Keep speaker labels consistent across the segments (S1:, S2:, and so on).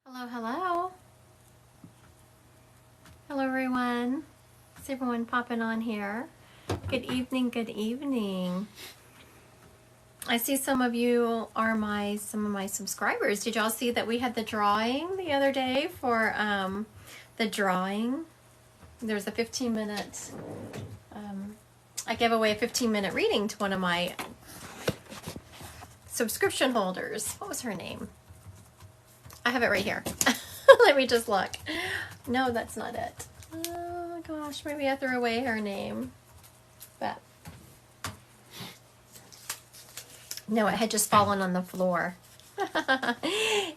S1: Hello, hello. Hello, everyone. See everyone popping on here. Good evening, good evening. I see some of you are some of my subscribers. Did y'all see that we had the drawing the other day for the drawing? There's a 15-minute, I gave away a 15-minute reading to one of my subscription holders. What was her name? I have it right here. Let me just look. No, that's not it. Oh gosh, maybe I threw away her name. But no, it had just fallen on the floor.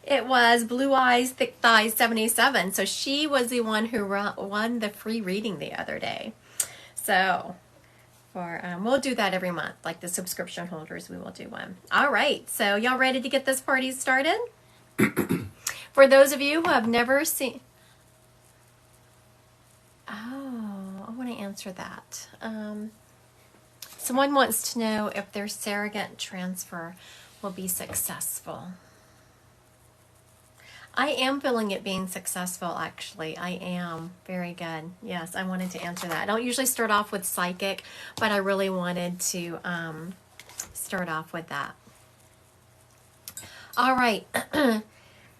S1: It was Blue Eyes, Thick Thighs 77. So she was the one who won the free reading the other day. So we'll do that every month, like the subscription holders, we will do one. All right, so y'all ready to get this party started? For those of you who have never seen... Oh, I want to answer that. Someone wants to know if their surrogate transfer will be successful. I am feeling it being successful, actually. I am. Very good. Yes, I wanted to answer that. I don't usually start off with psychic, but I really wanted to start off with that. All right.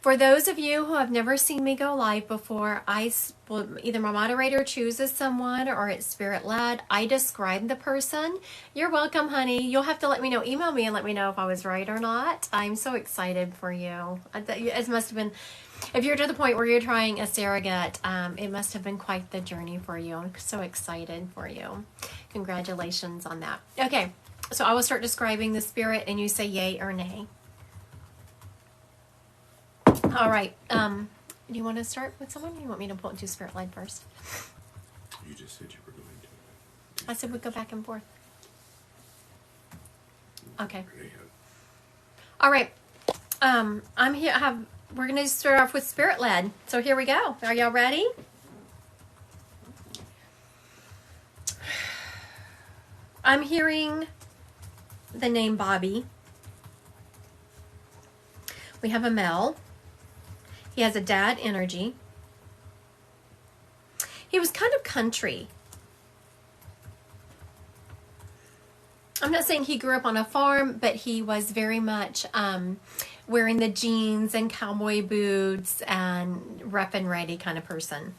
S1: For those of you who have never seen me go live before, either my moderator chooses someone or it's spirit-led. I describe the person. You're welcome, honey. You'll have to let me know. Email me and let me know if I was right or not. I'm so excited for you. It must have been, if you're to the point where you're trying a surrogate, it must have been quite the journey for you. I'm so excited for you. Congratulations on that. Okay, so I will start describing the spirit and you say yay or nay. All right. Do you want to start with someone? Or you want me to pull into spirit line first?
S2: You just said you were going to.
S1: I said we'd go back and forth. Okay. All right. I'm here. We're going to start off with spirit led. So here we go. Are y'all ready? I'm hearing the name Bobby. We have a male. He has a dad energy. He was kind of country. I'm not saying he grew up on a farm, but he was very much wearing the jeans and cowboy boots and rough and ready kind of person.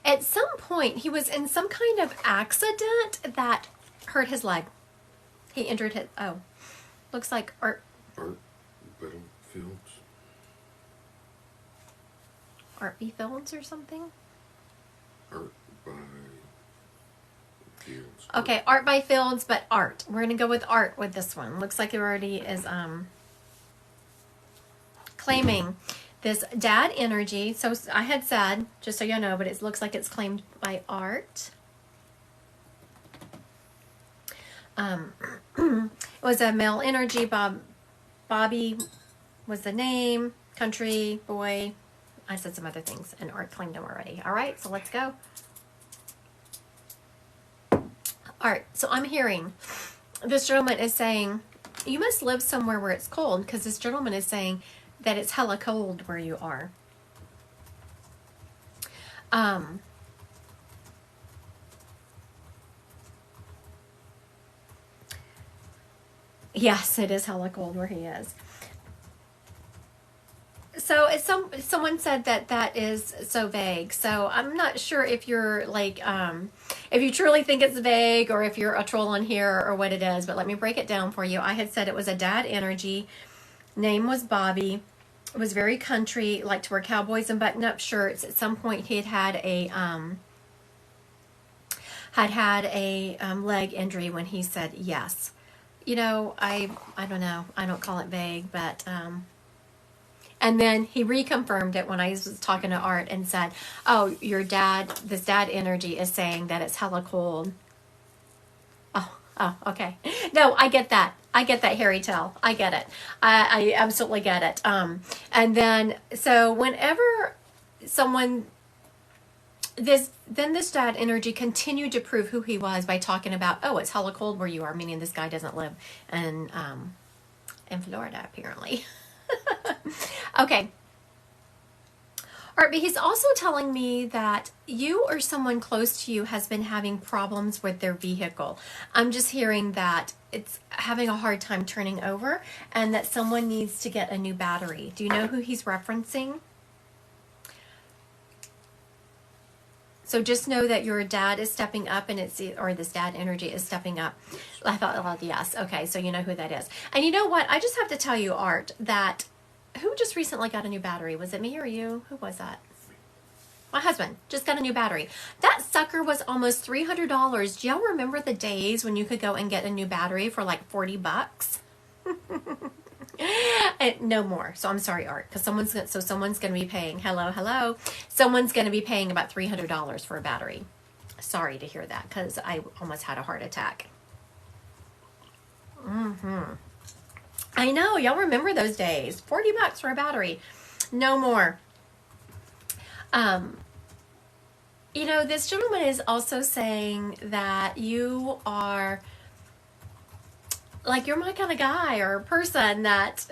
S1: At some point, he was in some kind of accident that hurt his leg. He injured his... Oh. Looks like art
S2: battlefields.
S1: Art fields or something?
S2: Art by fields.
S1: Okay, art by fields, but art. We're gonna go with art with this one. Looks like it already is claiming this dad energy. So I had said, just so you know, but it looks like it's claimed by art. It was a male energy. Bobby was the name. Country boy. I said some other things, and art claimed him already. All right, so let's go. All right, so I'm hearing this gentleman is saying, you must live somewhere where it's cold, because this gentleman is saying that it's hella cold where you are. Yes, it is hella cold where he is. So someone said that is so vague. So I'm not sure if you're like, if you truly think it's vague or if you're a troll on here or what it is, but let me break it down for you. I had said it was a dad energy. Name was Bobby. It was very country, liked to wear cowboys and button-up shirts. At some point he had a leg injury when he said yes. You know, I don't know. I don't call it vague, but, and then he reconfirmed it when I was talking to Art and said, oh, this dad energy is saying that it's hella cold. Oh, okay. No, I get that. I get that, Harry Tell. I get it. I absolutely get it. And then, so whenever someone... This dad energy continued to prove who he was by talking about, oh, it's hella cold where you are, meaning this guy doesn't live in Florida, apparently. Okay. All right, but he's also telling me that you or someone close to you has been having problems with their vehicle. I'm just hearing that it's having a hard time turning over and that someone needs to get a new battery. Do you know who he's referencing? So just know that your dad is stepping up, and or this dad energy is stepping up. I thought, well, yes. Okay, so you know who that is. And you know what? I just have to tell you, Art, that who just recently got a new battery? Was it me or you? Who was that? My husband just got a new battery. That sucker was almost $300. Do y'all remember the days when you could go and get a new battery for like $40? No more. So I'm sorry, Art, because someone's going to be paying. Hello. Someone's going to be paying about $300 for a battery. Sorry to hear that, because I almost had a heart attack. I know, y'all remember those days. $40 for a battery. No more. You know, this gentleman is also saying that you are, like, you're my kind of guy or person that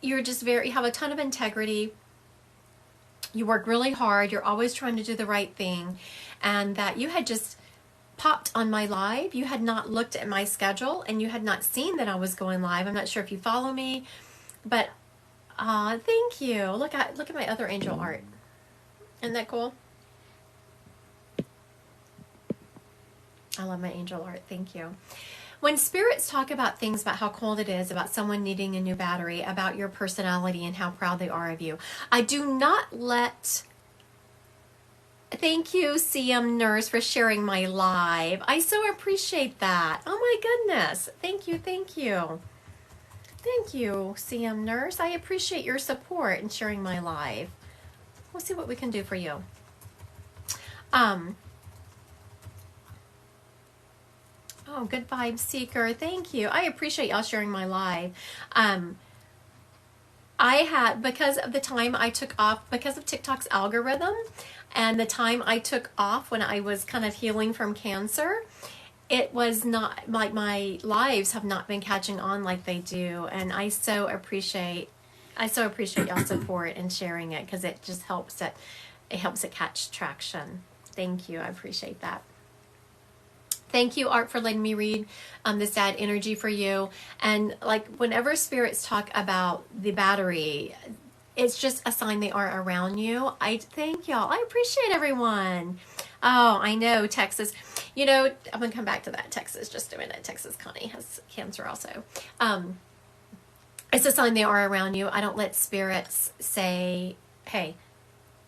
S1: you're just you have a ton of integrity. You work really hard. You're always trying to do the right thing. And that you had just popped on my live. You had not looked at my schedule and you had not seen that I was going live. I'm not sure if you follow me, but thank you. Look at my other angel art. Isn't that cool? I love my angel art. Thank you. When spirits talk about things about how cold it is, about someone needing a new battery, about your personality and how proud they are of you, I do not let... Thank you, CM Nurse, for sharing my live. I so appreciate that. Oh my goodness. Thank you. Thank you, CM Nurse. I appreciate your support and sharing my live. We'll see what we can do for you. Oh, good vibe seeker. Thank you. I appreciate y'all sharing my live. I had, because of the time I took off, because of TikTok's algorithm, and the time I took off when I was kind of healing from cancer, it was not, like, my lives have not been catching on like they do. And I so appreciate y'all's support and sharing it, because it just helps it catch traction. Thank you. I appreciate that. Thank you, Art, for letting me read the sad energy for you. And like, whenever spirits talk about the battery, it's just a sign they are around you. I thank y'all. I appreciate everyone. Oh, I know, Texas. You know, I'm going to come back to that. Texas, just a minute. Texas Connie has cancer also. It's a sign they are around you. I don't let spirits say, hey,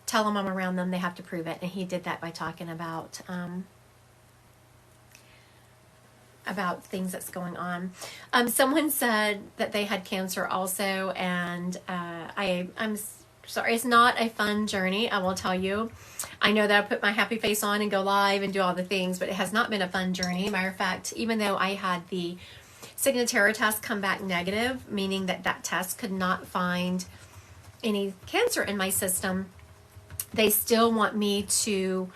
S1: tell them I'm around them. They have to prove it. And he did that by talking about things that's going on. Someone said that they had cancer also, and I'm sorry, it's not a fun journey, I will tell you. I know that I put my happy face on and go live and do all the things, but it has not been a fun journey. Matter of fact, even though I had the Signatera test come back negative, meaning that test could not find any cancer in my system, they still want me to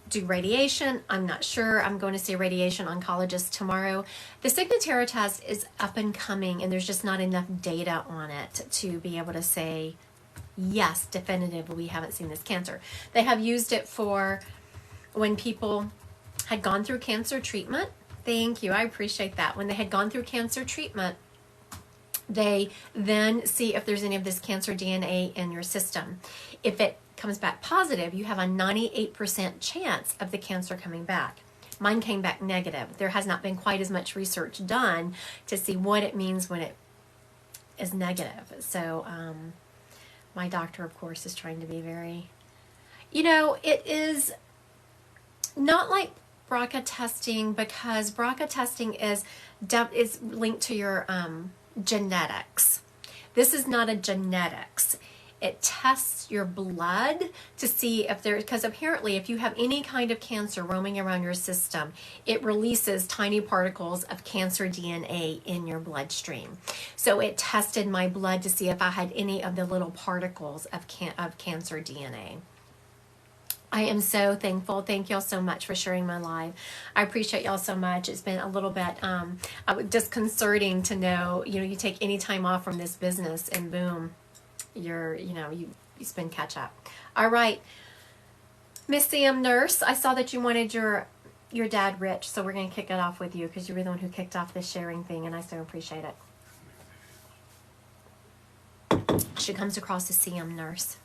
S1: do radiation. I'm not sure. I'm going to see a radiation oncologist tomorrow. The Signatera test is up and coming, and there's just not enough data on it to be able to say, yes, definitive, we haven't seen this cancer. They have used it for when people had gone through cancer treatment. Thank you. I appreciate that. When they had gone through cancer treatment, they then see if there's any of this cancer DNA in your system. If it comes back positive, you have a 98% chance of the cancer coming back. Mine came back negative. There has not been quite as much research done to see what it means when it is negative. So my doctor, of course, is trying to be very, it is not like BRCA testing, because BRCA testing is linked to your genetics. This is not a genetics. It tests your blood to see if because apparently if you have any kind of cancer roaming around your system, it releases tiny particles of cancer DNA in your bloodstream. So it tested my blood to see if I had any of the little particles of cancer DNA. I am so thankful. Thank y'all so much for sharing my live. I appreciate y'all so much. It's been a little bit disconcerting to know, you take any time off from this business and boom, you spend catch up. All right. Miss Sam Nurse, I saw that you wanted your dad rich, so we're going to kick it off with you because you were the one who kicked off this sharing thing, and I so appreciate it. She comes across as Sam Nurse.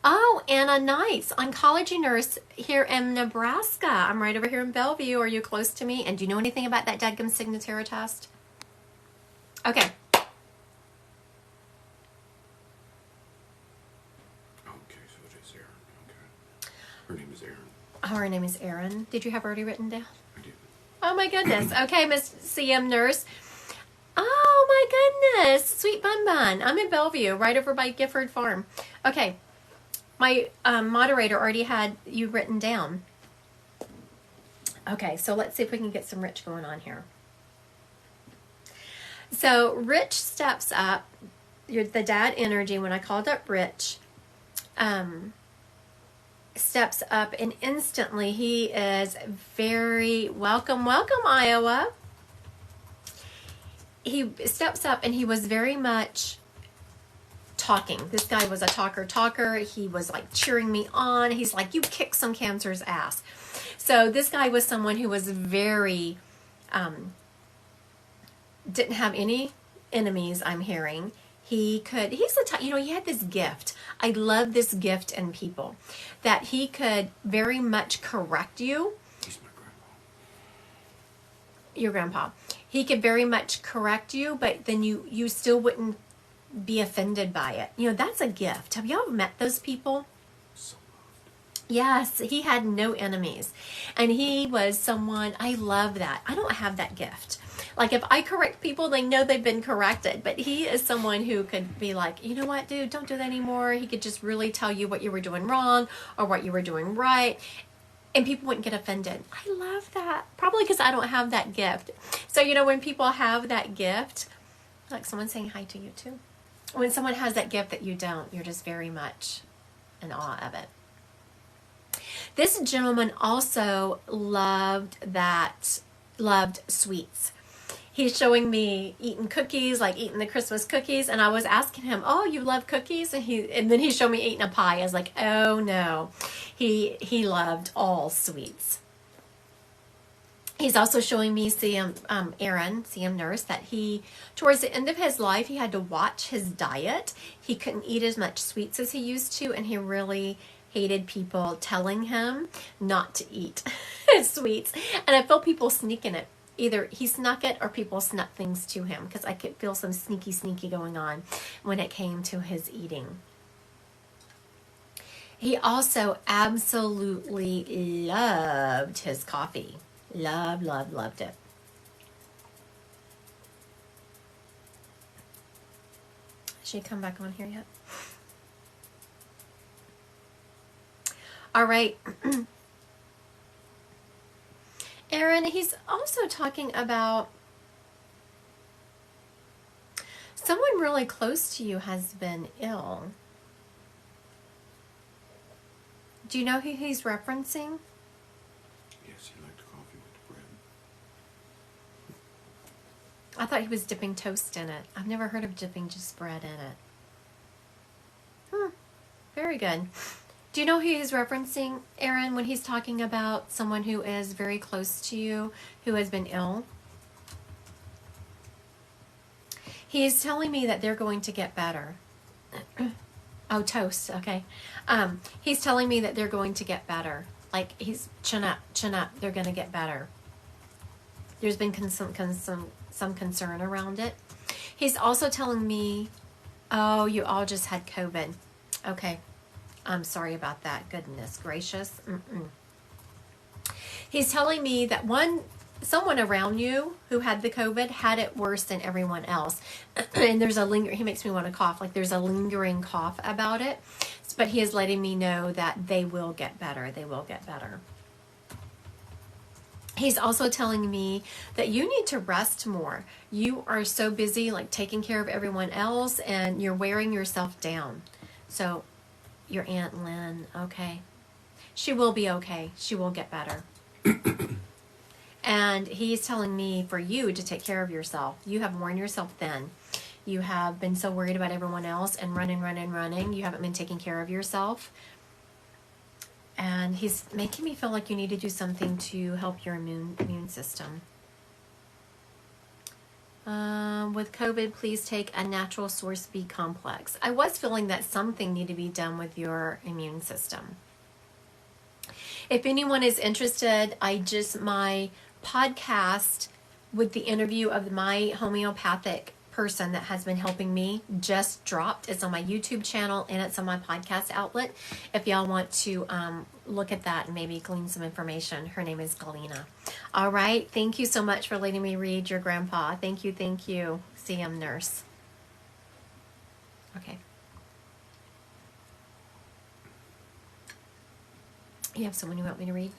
S1: Oh, Anna Knights, oncology nurse here in Nebraska. I'm right over here in Bellevue. Are you close to me? And do you know anything about that dadgum Signatera test? Okay.
S2: Okay, so it is Erin. Okay. Her name is Erin.
S1: Oh, her name is Erin. Did you have her already written down?
S2: I did.
S1: Oh, my goodness. Okay, Miss CM Nurse. Oh, my goodness. Sweet Bun Bun. I'm in Bellevue, right over by Gifford Farm. Okay. My moderator already had you written down. Okay, so let's see if we can get some Rich going on here. So Rich steps up. You're the dad energy. When I called up Rich, steps up, and instantly he is very welcome, Iowa. He steps up, and he was very much talking. This guy was a talker. He was like cheering me on. He's like, you kick some cancer's ass. So this guy was someone who was very, didn't have any enemies, I'm hearing. He had this gift. I love this gift in people, that he could very much correct you.
S2: He's my grandpa.
S1: Your grandpa. He could very much correct you, but then you still wouldn't be offended by it. That's a gift. Have y'all met those people?
S2: So loved.
S1: Yes, he had no enemies. And he was someone, I love that. I don't have that gift. Like if I correct people, they know they've been corrected. But he is someone who could be like, you know what, dude, don't do that anymore. He could just really tell you what you were doing wrong or what you were doing right. And people wouldn't get offended. I love that. Probably because I don't have that gift. So, when people have that gift, like someone saying hi to you too. When someone has that gift that you don't, you're just very much in awe of it. This gentleman also loved sweets. He's showing me eating cookies, like eating the Christmas cookies, and I was asking him, "Oh, you love cookies?" And then he showed me eating a pie. I was like, "Oh no," he loved all sweets. He's also showing me Aaron, CM Nurse, that towards the end of his life, he had to watch his diet. He couldn't eat as much sweets as he used to, and he really hated people telling him not to eat sweets. And I felt people sneaking it. Either he snuck it or people snuck things to him, because I could feel some sneaky going on when it came to his eating. He also absolutely loved his coffee. Loved it. Has she come back on here yet? All right. Aaron, he's also talking about someone really close to you has been ill. Do you know who he's referencing?
S2: Yes, he liked coffee with the bread.
S1: I thought he was dipping toast in it. I've never heard of dipping just bread in it. Very good. Do you know who he's referencing, Aaron, when he's talking about someone who is very close to you, who has been ill? He's telling me that they're going to get better. Oh, toast. Okay. He's telling me that they're going to get better. Like he's chin up. They're going to get better. There's been some concern around it. He's also telling me, oh, you all just had COVID. Okay. I'm sorry about that. Goodness gracious. He's telling me that someone around you who had the COVID had it worse than everyone else. And there's he makes me want to cough. Like there's a lingering cough about it. But he is letting me know that they will get better. They will get better. He's also telling me that you need to rest more. You are so busy like taking care of everyone else and you're wearing yourself down. So, your Aunt Lynn, okay. She will be okay. She will get better. And he's telling me for you to take care of yourself. You have worn yourself thin. You have been so worried about everyone else and running. You haven't been taking care of yourself. And he's making me feel like you need to do something to help your immune system. With COVID, please take a natural source B complex. I was feeling that something needed to be done with your immune system. If anyone is interested, my podcast with the interview of my homeopathic person that has been helping me just dropped. It's on my YouTube channel and it's on my podcast outlet. If y'all want to look at that and maybe glean some information, her name is Galena. All right. Thank you so much for letting me read your grandpa. Thank you. CM Nurse. Okay. You have someone you want me to read?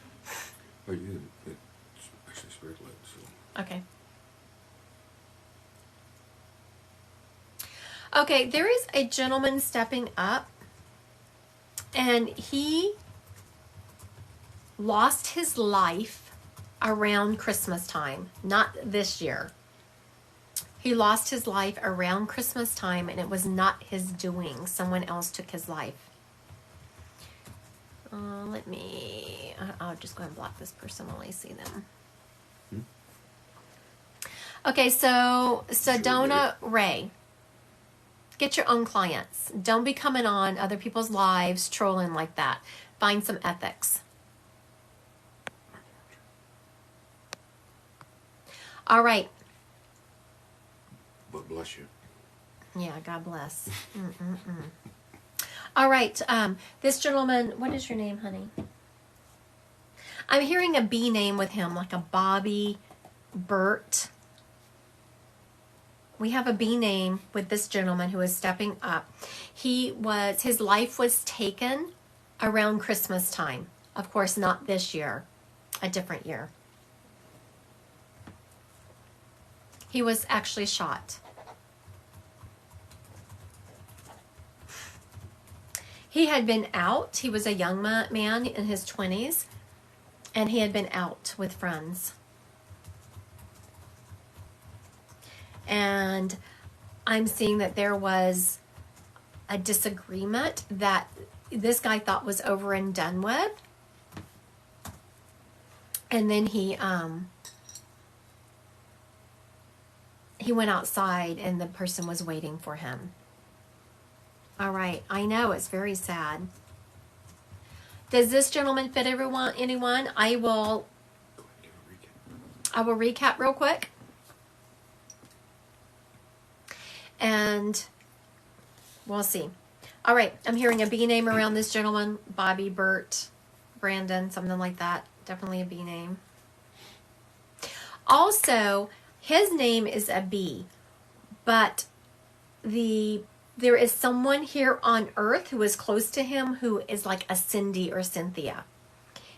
S2: Oh, you it's actually spirit led, so.
S1: Okay. Okay, there is a gentleman stepping up, and he lost his life around Christmas time, not this year. He lost his life around Christmas time, and it was not his doing. Someone else took his life. I'll just go ahead and block this person while I see them. Okay, so Sedona Ray. Get your own clients. Don't be coming on other people's lives trolling like that. Find some ethics. All right.
S2: But bless you.
S1: Yeah, God bless. All right. This gentleman, what is your name, honey? I'm hearing a B name with him, like a Bobby, Bert. We have a B name with this gentleman who is stepping up. His life was taken around Christmas time. Of course, not this year, a different year. He was actually shot. He had been out. He was a young man in his 20s, and he had been out with friends. And I'm seeing that there was a disagreement that this guy thought was over and done with. And then he went outside and the person was waiting for him. All right. I know it's very sad. Does this gentleman fit anyone? I will recap real quick. And we'll see. All right. I'm hearing a B name around this gentleman. Bobby, Bert, Brandon, something like that. Definitely a B name. Also, his name is a B, but there is someone here on earth who is close to him who is like a Cindy or Cynthia.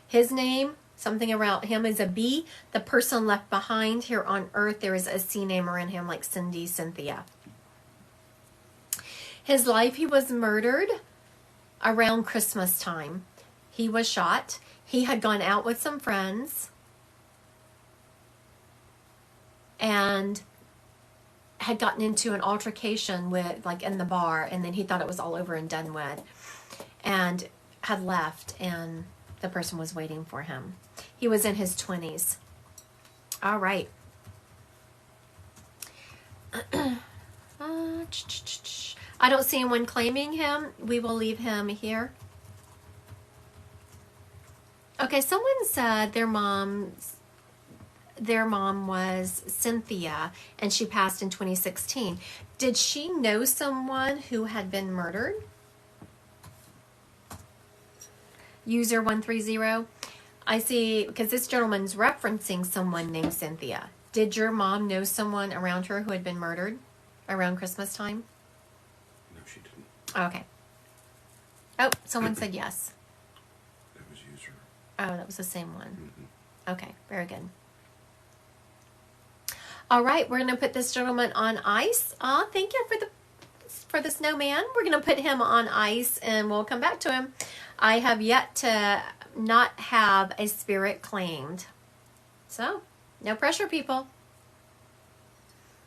S1: His name, something around him, is a B. The person left behind here on earth, there is a C name around him like Cindy, Cynthia. His life, he was murdered around Christmas time. He was shot. He had gone out with some friends and had gotten into an altercation in the bar, and then he thought it was all over and done with, and had left, and the person was waiting for him. He was in his 20s. All right. I don't see anyone claiming him. We will leave him here. Okay, someone said their mom was Cynthia, and she passed in 2016. Did she know someone who had been murdered? User 130. I see, because this gentleman's referencing someone named Cynthia. Did your mom know someone around her who had been murdered around Christmas time?
S2: No, she didn't.
S1: Okay. Oh, someone said yes.
S2: That was user.
S1: Oh, that was the same one.
S2: Mm-hmm.
S1: Okay, very good. All right, we're going to put this gentleman on ice. Thank you for the for the snowman. We're going to put him on ice and we'll come back to him. I have yet to not have a spirit claimed. So, no pressure, people.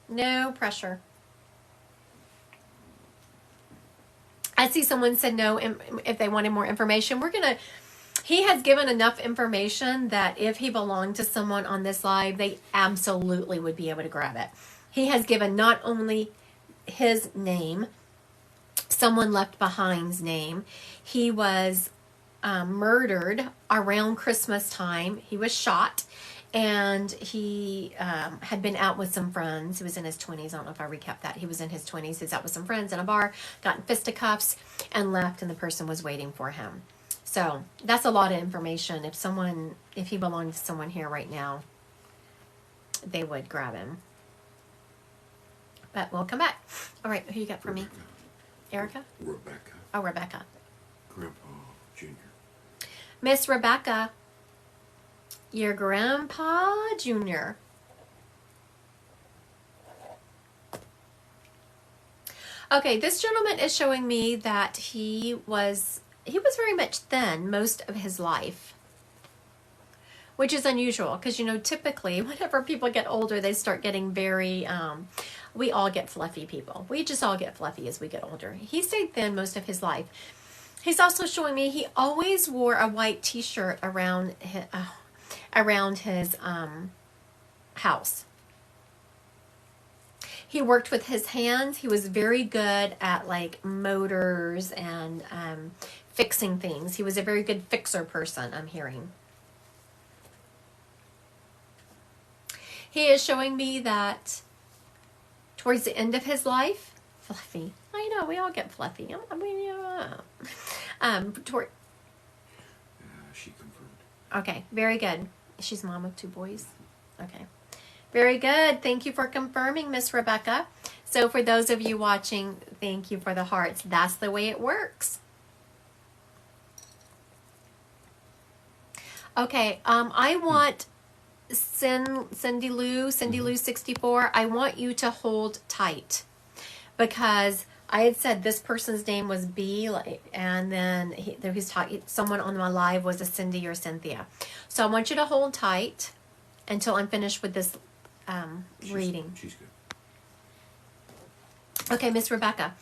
S1: No pressure. I see someone said no if they wanted more information. He has given enough information that if he belonged to someone on this live, they absolutely would be able to grab it. He has given not only his name, someone left behind's name. He was murdered around Christmas time. He was shot, and he had been out with some friends. He was in his 20s. I don't know if I recapped that. He was in his 20s. He was out with some friends in a bar, got in fisticuffs, and left, and the person was waiting for him. So that's a lot of information. If he belonged to someone here right now, they would grab him. But we'll come back. All right, who you got for me? Erica?
S2: Rebecca.
S1: Oh, Rebecca.
S2: Grandpa Jr.
S1: Miss Rebecca, your Grandpa Jr. Okay, this gentleman is showing me that he was very much thin most of his life, which is unusual because, typically whenever people get older, they start getting very, we all get fluffy, people. We just all get fluffy as we get older. He stayed thin most of his life. He's also showing me he always wore a white t-shirt around his house. He worked with his hands. He was very good at motors and fixing things. He was a very good fixer person, I'm hearing. He is showing me that towards the end of his life, fluffy. I know, we all get fluffy.
S2: She confirmed.
S1: Okay, very good. She's mom of 2 boys. Okay. Very good. Thank you for confirming, Miss Rebecca. So for those of you watching, thank you for the hearts. That's the way it works. Okay, I want Cindy Lou 64. I want you to hold tight because I had said this person's name was B, and then he's talking. Someone on my live was a Cindy or Cynthia. So I want you to hold tight until I'm finished with this reading.
S2: She's good.
S1: Okay, Miss Rebecca.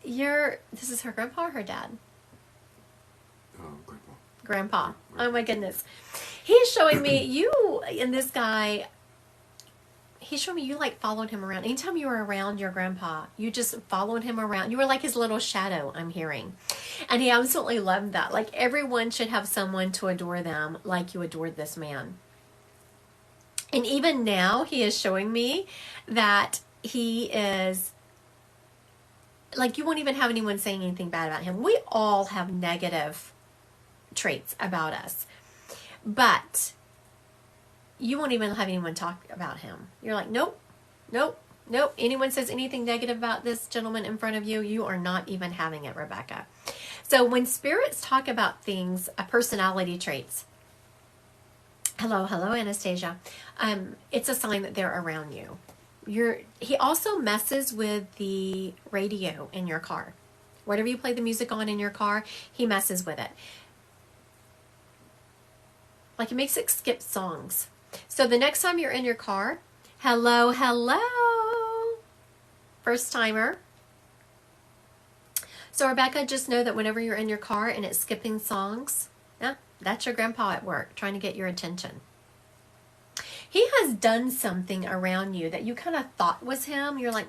S1: This is her grandpa or her dad?
S2: Grandpa.
S1: Grandpa. Oh my goodness. He's showing me you and this guy. He's showing me you followed him around. Anytime you were around your grandpa, you just followed him around. You were like his little shadow, I'm hearing. And he absolutely loved that. Everyone should have someone to adore them like you adored this man. And even now, he is showing me that he is, you won't even have anyone saying anything bad about him. We all have negative traits about us. But you won't even have anyone talk about him. You're like, nope. Anyone says anything negative about this gentleman in front of you, you are not even having it, Rebecca. So when spirits talk about things, personality traits, hello, Anastasia, it's a sign that they're around you. He also messes with the radio in your car. Whatever you play the music on in your car, he messes with it. He makes it skip songs. So the next time you're in your car, hello, first timer. So Rebecca, just know that whenever you're in your car and it's skipping songs, yeah, that's your grandpa at work trying to get your attention. He has done something around you that you kind of thought was him. You're like,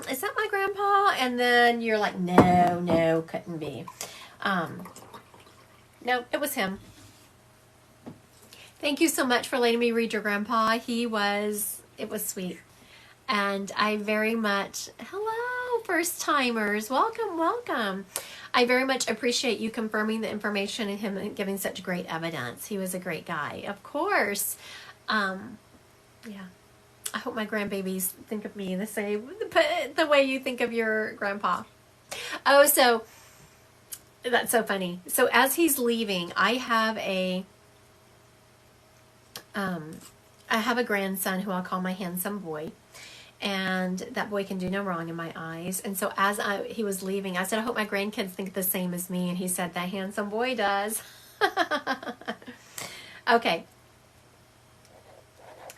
S1: is that my grandpa? And then you're like, no, couldn't be. No, it was him. Thank you so much for letting me read your grandpa. It was sweet. And I very much, hello, first timers. Welcome. I very much appreciate you confirming the information and him giving such great evidence. He was a great guy, of course. Yeah. I hope my grandbabies think of me the same, the way you think of your grandpa. Oh, so that's so funny. So as he's leaving, I have a grandson who I'll call my handsome boy. and that boy can do no wrong in my eyes. And so as he was leaving, I said, I hope my grandkids think the same as me. And he said, that handsome boy does. Okay.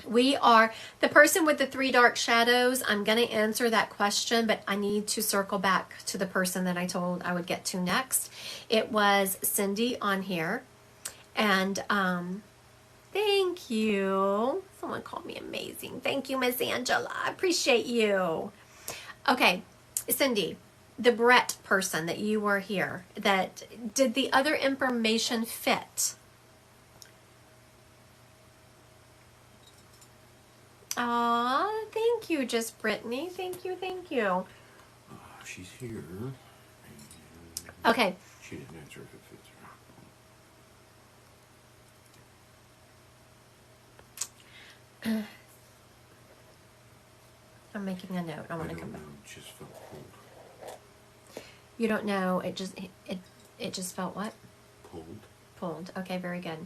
S1: We are the person with the 3 dark shadows. I'm going to answer that question, but I need to circle back to the person that I told I would get to next. It was Cindy on here. And thank you. Someone called me amazing. Thank you, Miss Angela. I appreciate you. Okay, Cindy, the Brett person that you were here, that did the other information fit? Aw, thank you, just Brittany. Thank you, thank you.
S2: She's here. And
S1: Okay.
S2: she didn't answer if it fits her.
S1: I'm making a note. I want to come back.
S2: It just felt pulled.
S1: You don't know. It just felt what?
S2: Pulled.
S1: Pulled. Okay, very good.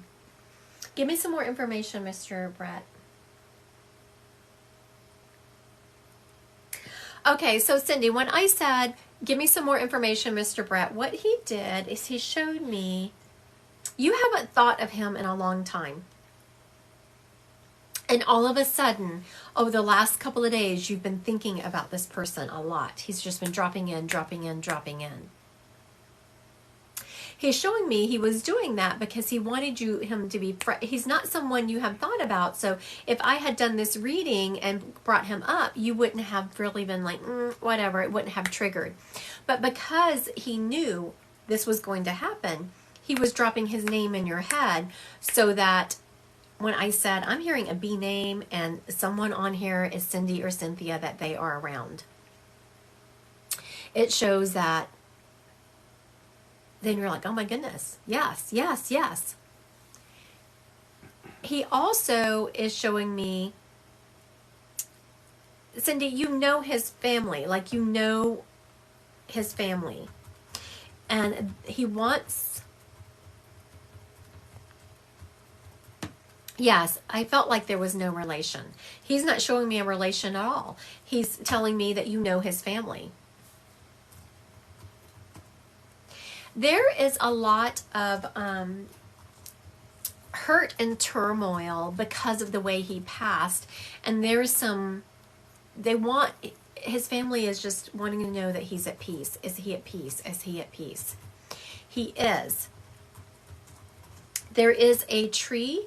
S1: Give me some more information, Mr. Brett. Okay, so Cindy, when I said, give me some more information, Mr. Brett, what he did is he showed me, you haven't thought of him in a long time. And all of a sudden, over the last couple of days, you've been thinking about this person a lot. He's just been dropping in, dropping in, dropping in. He's showing me he was doing that because he wanted him to be, he's not someone you have thought about. So if I had done this reading and brought him up, you wouldn't have really been like, whatever, it wouldn't have triggered. But because he knew this was going to happen, he was dropping his name in your head so that when I said, I'm hearing a B name and someone on here is Cindy or Cynthia, that they are around. It shows that then you're like, oh my goodness, yes, yes, yes. He also is showing me, Cindy, you know his family, like you know his family. And he wants, yes, I felt like there was no relation. He not showing me a relation at all. He's telling me that you know his family. There is a lot of hurt and turmoil because of the way he passed. And there's some, his family is just wanting to know that he's at peace. Is he at peace? Is he at peace? He is. There is a tree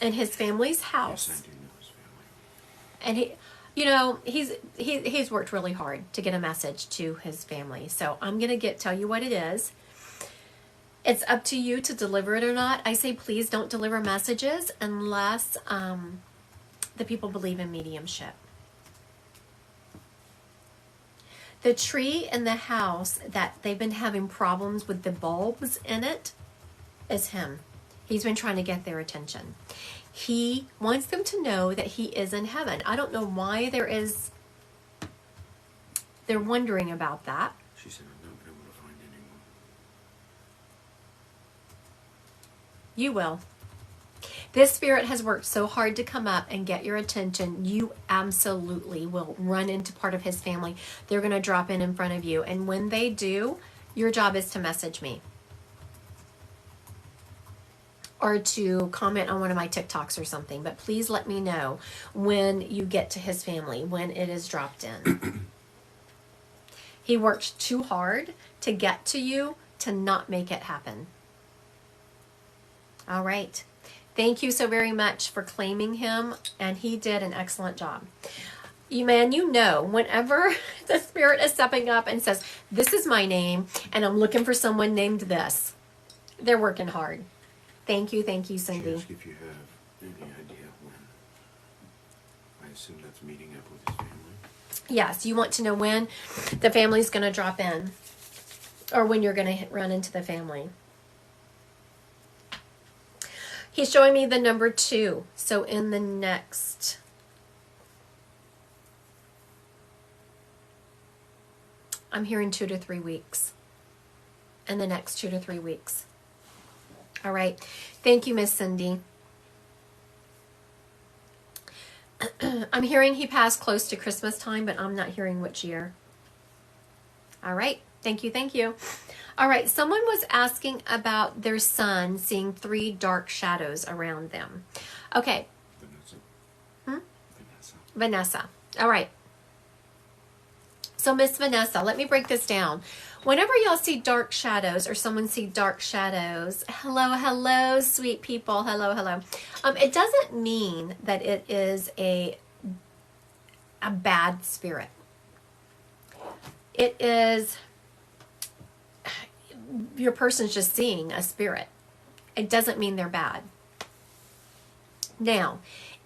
S1: in his family's house.
S2: Yes, I do know his family.
S1: And he's worked really hard to get a message to his family. So I'm going to tell you what it is. It's up to you to deliver it or not. I say please don't deliver messages unless the people believe in mediumship. The tree in the house that they've been having problems with the bulbs in it is him. He's been trying to get their attention. He wants them to know that he is in heaven. I don't know why they're wondering about that.
S2: She said, I'm not able to find anyone.
S1: You will. This spirit has worked so hard to come up and get your attention. You absolutely will run into part of his family. They're going to drop in front of you. And when they do, your job is to message me. Or to comment on one of my TikToks or something. But please let me know when you get to his family, when it is dropped in. He worked too hard to get to you to not make it happen. All right. Thank you so very much for claiming him. And he did an excellent job. Whenever the spirit is stepping up and says, this is my name, and I'm looking for someone named this, they're working hard. Thank you, Cindy.
S2: She asked if you have any idea when. I assume that's meeting up with his family.
S1: Yes, you want to know when the family's going to drop in, or when you're going to run into the family. He's showing me the number 2. So in the next, I'm hearing 2 to 3 weeks. In the next 2 to 3 weeks. All right. Thank you, Miss Cindy. I'm hearing he passed close to Christmas time, but I'm not hearing which year. All right. Thank you. Thank you. All right. Someone was asking about their son seeing 3 dark shadows around them. Okay.
S2: Vanessa. Vanessa.
S1: Vanessa. All right. So Miss Vanessa, let me break this down. Whenever y'all see dark shadows or someone see dark shadows, hello, sweet people, hello. It doesn't mean that it is a bad spirit. It is your person's just seeing a spirit. It doesn't mean they're bad. Now,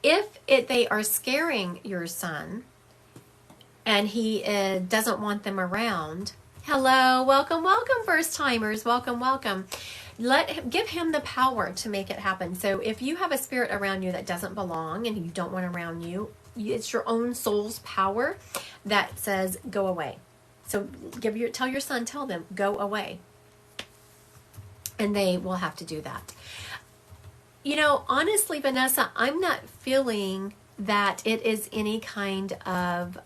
S1: if they are scaring your son and he doesn't want them around, hello, welcome, first timers, welcome. Give him the power to make it happen. So if you have a spirit around you that doesn't belong and you don't want around you, it's your own soul's power that says go away. So tell them go away, and they will have to do that. Honestly, Vanessa, I'm not feeling that it is any kind of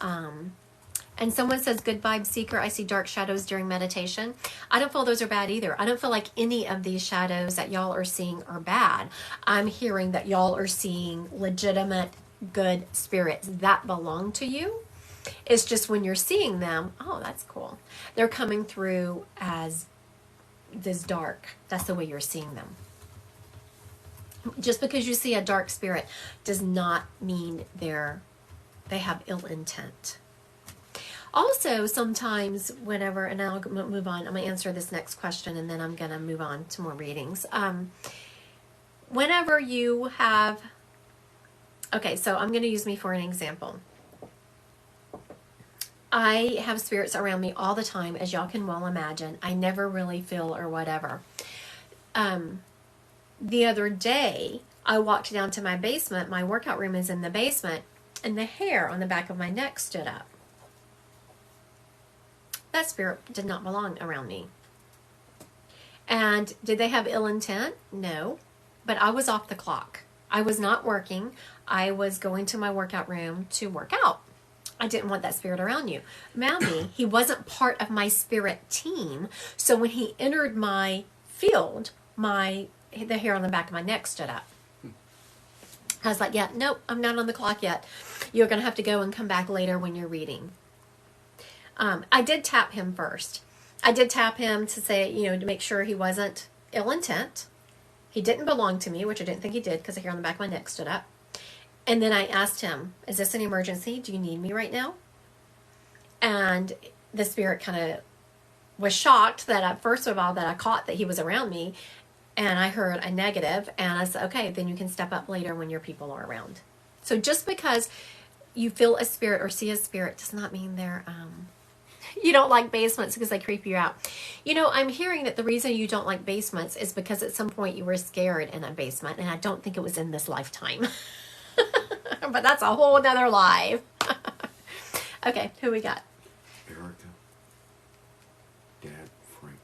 S1: and someone says good vibe seeker, I see dark shadows during meditation. I don't feel those are bad either. I don't feel like any of these shadows that y'all are seeing are bad. I'm hearing that y'all are seeing legitimate good spirits that belong to you. It's just when you're seeing them, oh, that's cool. They're coming through as this dark. That's the way you're seeing them. Just because you see a dark spirit does not mean they have ill intent. Also, sometimes whenever, and I'll move on, I'm going to answer this next question and then I'm going to move on to more readings. Whenever you have, okay, so I'm going to use me for an example. I have spirits around me all the time, as y'all can well imagine. I never really feel or whatever. The other day, I walked down to my basement. My workout room is in the basement, and the hair on the back of my neck stood up. That spirit did not belong around me. And did they have ill intent? No. But I was off the clock. I was not working. I was going to my workout room to work out. I didn't want that spirit around me. He wasn't part of my spirit team. So when he entered my field, the hair on the back of my neck stood up. I was like, yeah, nope, I'm not on the clock yet. You're going to have to go and come back later when you're reading. I did tap him first. I did tap him to say, to make sure he wasn't ill intent. He didn't belong to me, which I didn't think he did because the hair on the back of my neck stood up. And then I asked him, is this an emergency? Do you need me right now? And the spirit kind of was shocked that first of all, that I caught that he was around me. And I heard a negative, and I said, okay, then you can step up later when your people are around. So just because you feel a spirit or see a spirit does not mean they're, you don't like basements because they creep you out. I'm hearing that the reason you don't like basements is because at some point you were scared in a basement, and I don't think it was in this lifetime. But that's a whole nother life. Okay, who we got?
S2: Erica. Dad, Frank.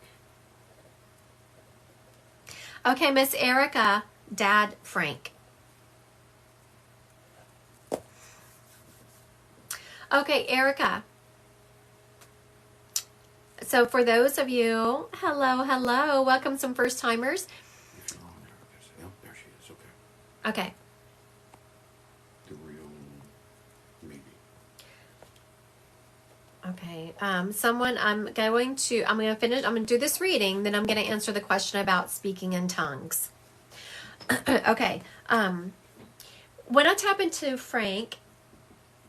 S1: Okay, Miss Erica, Dad, Frank. Okay, Erica. So for those of you, hello, welcome some first timers.
S2: If you're on there, yep, there she is, okay.
S1: Okay.
S2: The real, maybe.
S1: Okay, I'm going to finish, I'm going to do this reading, then I'm going to answer the question about speaking in tongues. Okay, when I tap into Frank,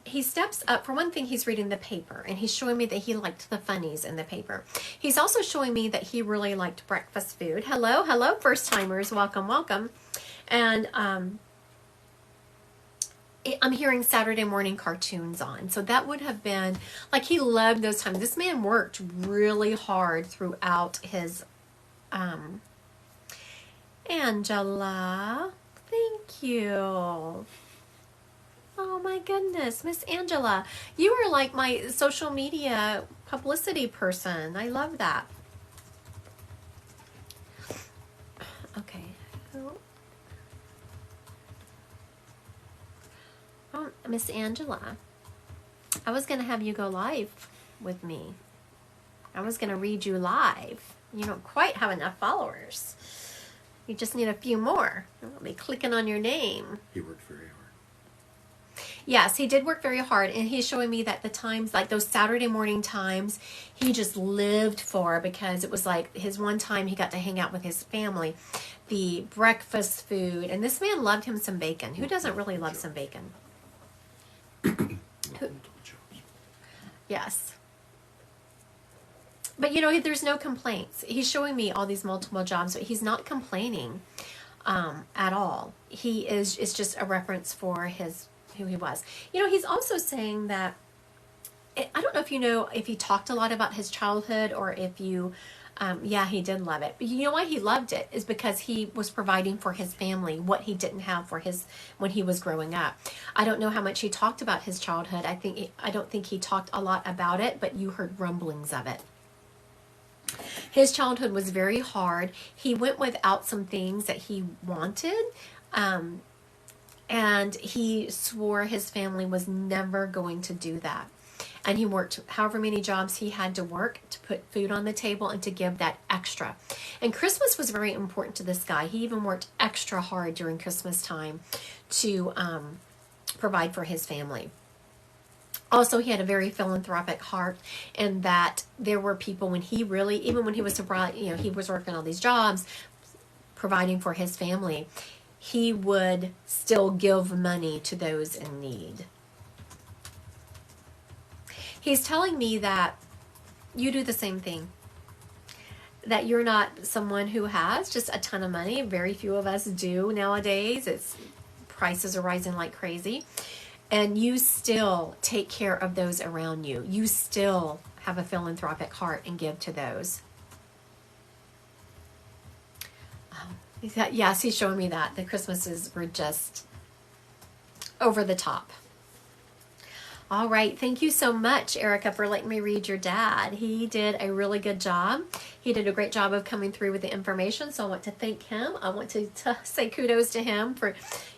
S1: he steps up. For one thing, he's reading the paper, and he's showing me that he liked the funnies in the paper. He's also showing me that he really liked breakfast food. Hello, first-timers, welcome. And I'm hearing Saturday morning cartoons on. So that would have been, like, he loved those times. This man worked really hard throughout his, Angela, thank you. Oh my goodness, Miss Angela. You are like my social media publicity person. I love that. Okay. Miss Angela, I was going to have you go live with me. I was going to read you live. You don't quite have enough followers. You just need a few more. I'll be clicking on your name.
S2: He worked very hard.
S1: Yes, he did work very hard, and he's showing me that the times, like those Saturday morning times, he just lived for, because it was like his one time he got to hang out with his family. The breakfast food, and this man loved him some bacon. Who doesn't really love some bacon?
S2: Multiple jobs.
S1: Yes. But, you know, there's no complaints. He's showing me all these multiple jobs, but he's not complaining at all. It's just a reference for who he was. You know, he's also saying that, I don't know if you know if he talked a lot about his childhood, or if you, yeah, he did love it. But you know why he loved it is because he was providing for his family what he didn't have for when he was growing up. I don't know how much he talked about his childhood. I don't think he talked a lot about it, but you heard rumblings of it. His childhood was very hard. He went without some things that he wanted, and he swore his family was never going to do that. And he worked however many jobs he had to work to put food on the table and to give that extra. And Christmas was very important to this guy. He even worked extra hard during Christmas time to provide for his family. Also, he had a very philanthropic heart, and that there were people when he really, even when he was abroad, you know, he was working all these jobs, providing for his family, he would still give money to those in need. He's telling me that you do the same thing. That you're not someone who has just a ton of money. Very few of us do nowadays. Prices are rising like crazy. And you still take care of those around you. You still have a philanthropic heart and give to those. Yes, he's showing me that. The Christmases were just over the top. All right. Thank you so much, Erica, for letting me read your dad. He did a really good job. He did a great job of coming through with the information. So I want to thank him. I want to say kudos to him for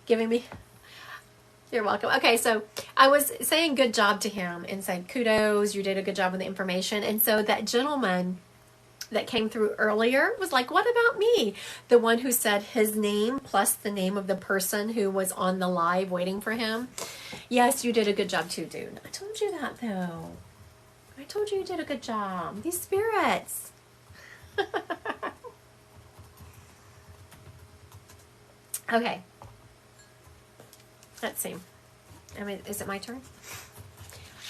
S1: giving me... You're welcome. Okay, so I was saying good job to him and said kudos, you did a good job with the information. And so that gentleman that came through earlier was like, what about me? The one who said his name plus the name of the person who was on the live waiting for him. Yes, you did a good job too, dude. I told you that, though. I told you did a good job. These spirits. Okay. Let's see. I mean, is it my turn?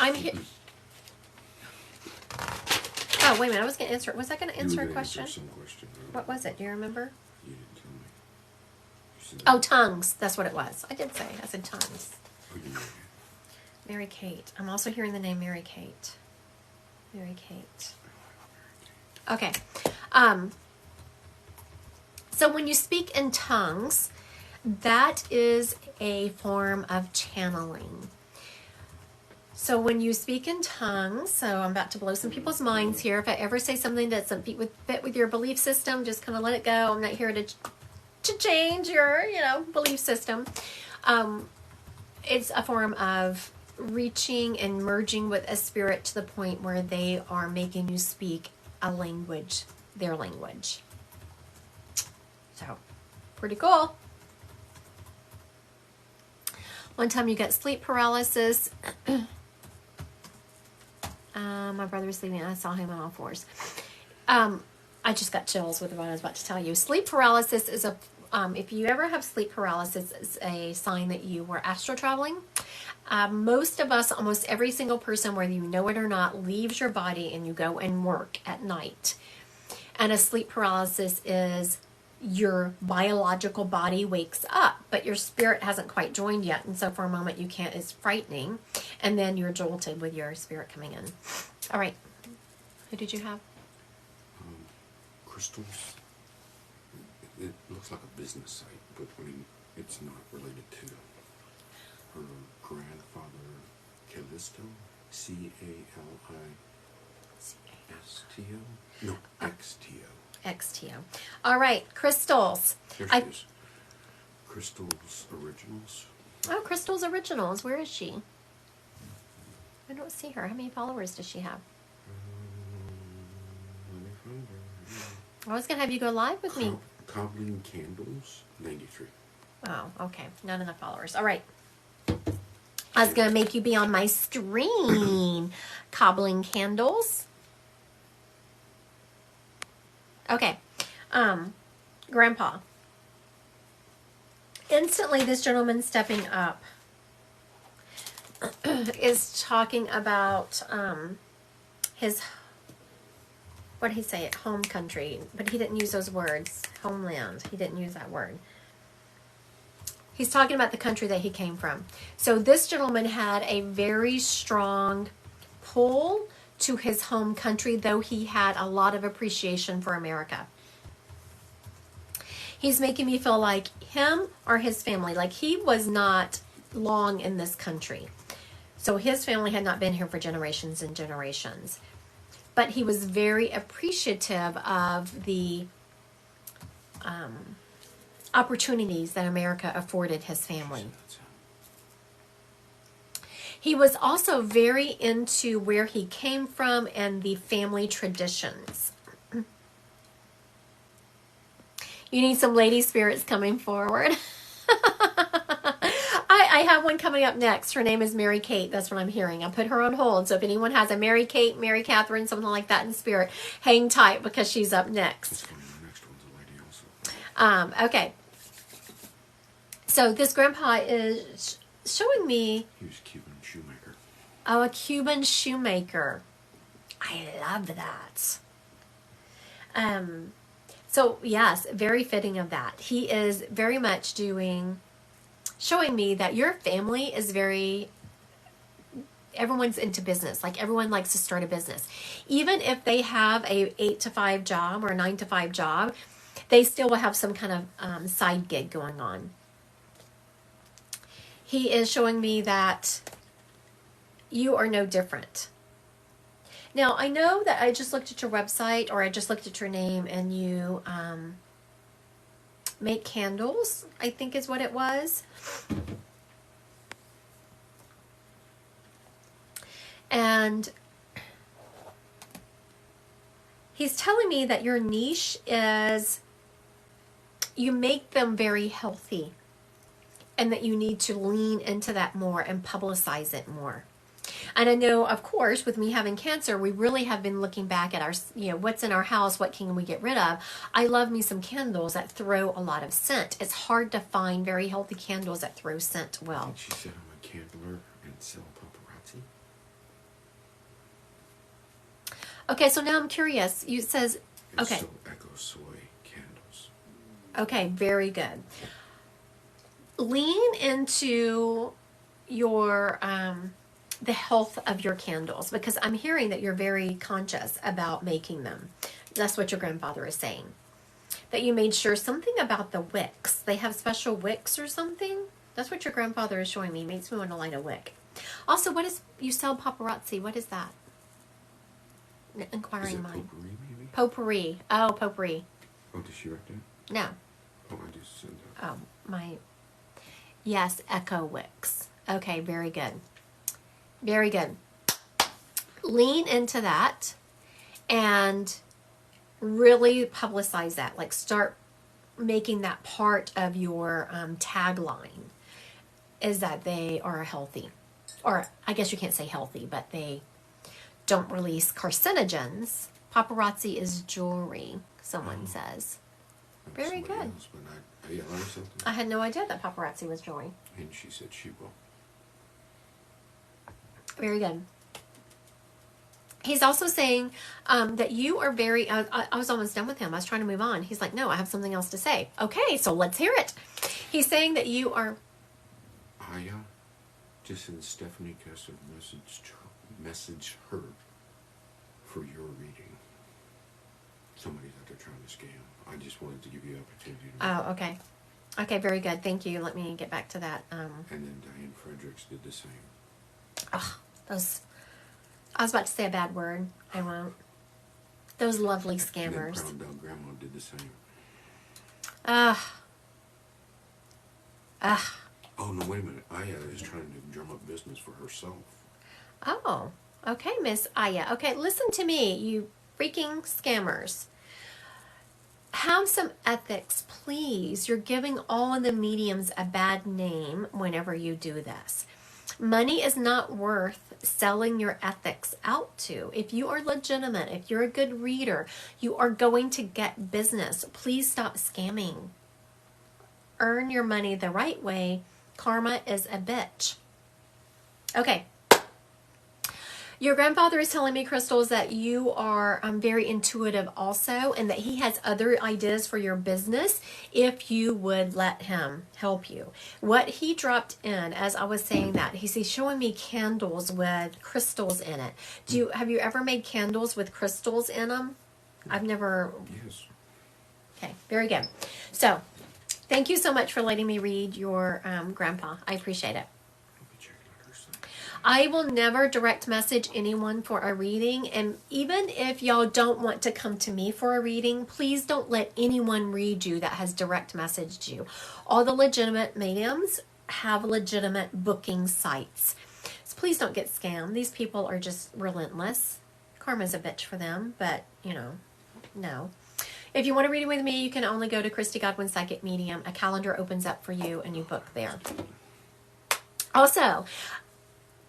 S1: I'm here. Oh, wait a minute. I was going to answer. Was I going to answer a question?
S2: Some question, right?
S1: What was it? Do you remember?
S2: You didn't tell me. You said
S1: Oh, tongues. That's what it was. I did say. I said tongues.
S2: Oh, you know it.
S1: Mary Kate. I'm also hearing the name Mary Kate. Mary Kate. Okay. So when you speak in tongues, that is a form of channeling. So when you speak in tongues, so I'm about to blow some people's minds here. If I ever say something that doesn't fit with your belief system, just kind of let it go. I'm not here to change your, belief system. It's a form of reaching and merging with a spirit to the point where they are making you speak a language, their language. So, pretty cool. One time you got sleep paralysis. My brother was sleeping and I saw him on all fours. I just got chills with what I was about to tell you. Sleep paralysis is if you ever have sleep paralysis, it's a sign that you were astral traveling. Most of us, almost every single person, whether you know it or not, leaves your body and you go and work at night. And a sleep paralysis is your biological body wakes up, but your spirit hasn't quite joined yet. And so for a moment you can't, it's frightening. And then you're jolted with your spirit coming in. All right. Who did you have?
S2: Crystals. It looks like a business site, but I mean, it's not related to her grandfather, Callisto. Calisto? No, XTO.
S1: XTO. All right, crystals.
S2: Here she is. Crystals Originals.
S1: Oh, Crystal's Originals. Where is she? I don't see her. How many followers does she have?
S2: Let me find her.
S1: I was going to have you go live with me.
S2: Cobbling Candles, 93.
S1: Oh, okay. Not enough followers. All right. I was going to make you be on my screen. Cobbling Candles. Okay. Grandpa. Instantly, this gentleman stepping up is talking about his, what did he say? Home country. But he didn't use those words. Homeland. He didn't use that word. He's talking about the country that he came from. So this gentleman had a very strong pull to his home country, though he had a lot of appreciation for America. He's making me feel like him or his family, like he was not long in this country. So his family had not been here for generations and generations. But he was very appreciative of the opportunities that America afforded his family. He was also very into where he came from and the family traditions. You need some lady spirits coming forward. I have one coming up next. Her name is Mary Kate. That's what I'm hearing. I put her on hold. So if anyone has a Mary Kate, Mary Catherine, something like that in spirit, hang tight because she's up next.
S2: The next one's a lady also.
S1: Okay. So this grandpa is showing me...
S2: He was a Cuban shoemaker.
S1: Oh, a Cuban shoemaker. I love that. So yes, very fitting of that. He is very much showing me that your family is everyone's into business. Like everyone likes to start a business. Even if they have a 8 to 5 job or a 9 to 5 job, they still will have some kind of side gig going on. He is showing me that you are no different. Now, I know that I just looked at your website or I just looked at your name and you make candles, I think is what it was. And he's telling me that your niche is you make them very healthy and that you need to lean into that more and publicize it more. And I know, of course, with me having cancer, we really have been looking back at our, what's in our house, what can we get rid of. I love me some candles that throw a lot of scent. It's hard to find very healthy candles that throw scent well.
S2: And she said I'm a candler and sell paparazzi.
S1: Okay, so now I'm curious. You says,
S2: And
S1: okay.
S2: So Echo Soy candles.
S1: Okay, very good. Lean into your... the health of your candles, because I'm hearing that you're very conscious about making them. That's what your grandfather is saying. That you made sure something about the wicks. They have special wicks or something. That's what your grandfather is showing me. It makes me want to light a wick. Also, what is, you sell paparazzi. What is that? Inquiring mind.
S2: Potpourri, maybe?
S1: Potpourri. Oh, potpourri.
S2: Oh, did she write that?
S1: No.
S2: Oh, I just said that.
S1: Oh, yes, echo wicks. Okay, very good. Very good. Lean into that and really publicize that. Like start making that part of your tagline is that they are healthy. Or I guess you can't say healthy, but they don't release carcinogens. Paparazzi is jewelry, someone says. Very good.
S2: Else, but I learned something.
S1: I had no idea that paparazzi was jewelry.
S2: And she said she will.
S1: Very good. He's also saying that you are very... I was almost done with him. I was trying to move on. He's like, no, I have something else to say. Okay, so let's hear it. He's saying that you are...
S2: Aya just sent Stephanie Kessler message her for your reading. Somebody's out there trying to scam. I just wanted to give you the opportunity to...
S1: Oh, okay. Okay, very good. Thank you. Let me get back to that.
S2: And then Diane Fredericks did the same.
S1: Oh, those... I was about to say a bad word. I won't. Those lovely scammers.
S2: And then Brown Dog Grandma did the same. Oh, no, wait a minute. Aya is trying to drum up business for herself.
S1: Oh, okay, Miss Aya. Okay, listen to me, you freaking scammers. Have some ethics, please. You're giving all of the mediums a bad name whenever you do this. Money is not worth selling your ethics out to. If you are legitimate, if you're a good reader, you are going to get business. Please stop scamming. Earn your money the right way. Karma is a bitch. Okay. Your grandfather is telling me, Crystals, that you are very intuitive also, and that he has other ideas for your business if you would let him help you. What he dropped in, as I was saying that, he's showing me candles with crystals in it. Have you ever made candles with crystals in them? I've never.
S2: Yes.
S1: Okay, very good. So, thank you so much for letting me read your grandpa. I appreciate it. I will never direct message anyone for a reading, and even if y'all don't want to come to me for a reading, please don't let anyone read you that has direct messaged you. All the legitimate mediums have legitimate booking sites. So please don't get scammed. These people are just relentless. Karma's a bitch for them, but, no. If you want a reading with me, you can only go to Christy Godwin Psychic Medium. A calendar opens up for you, and you book there. Also,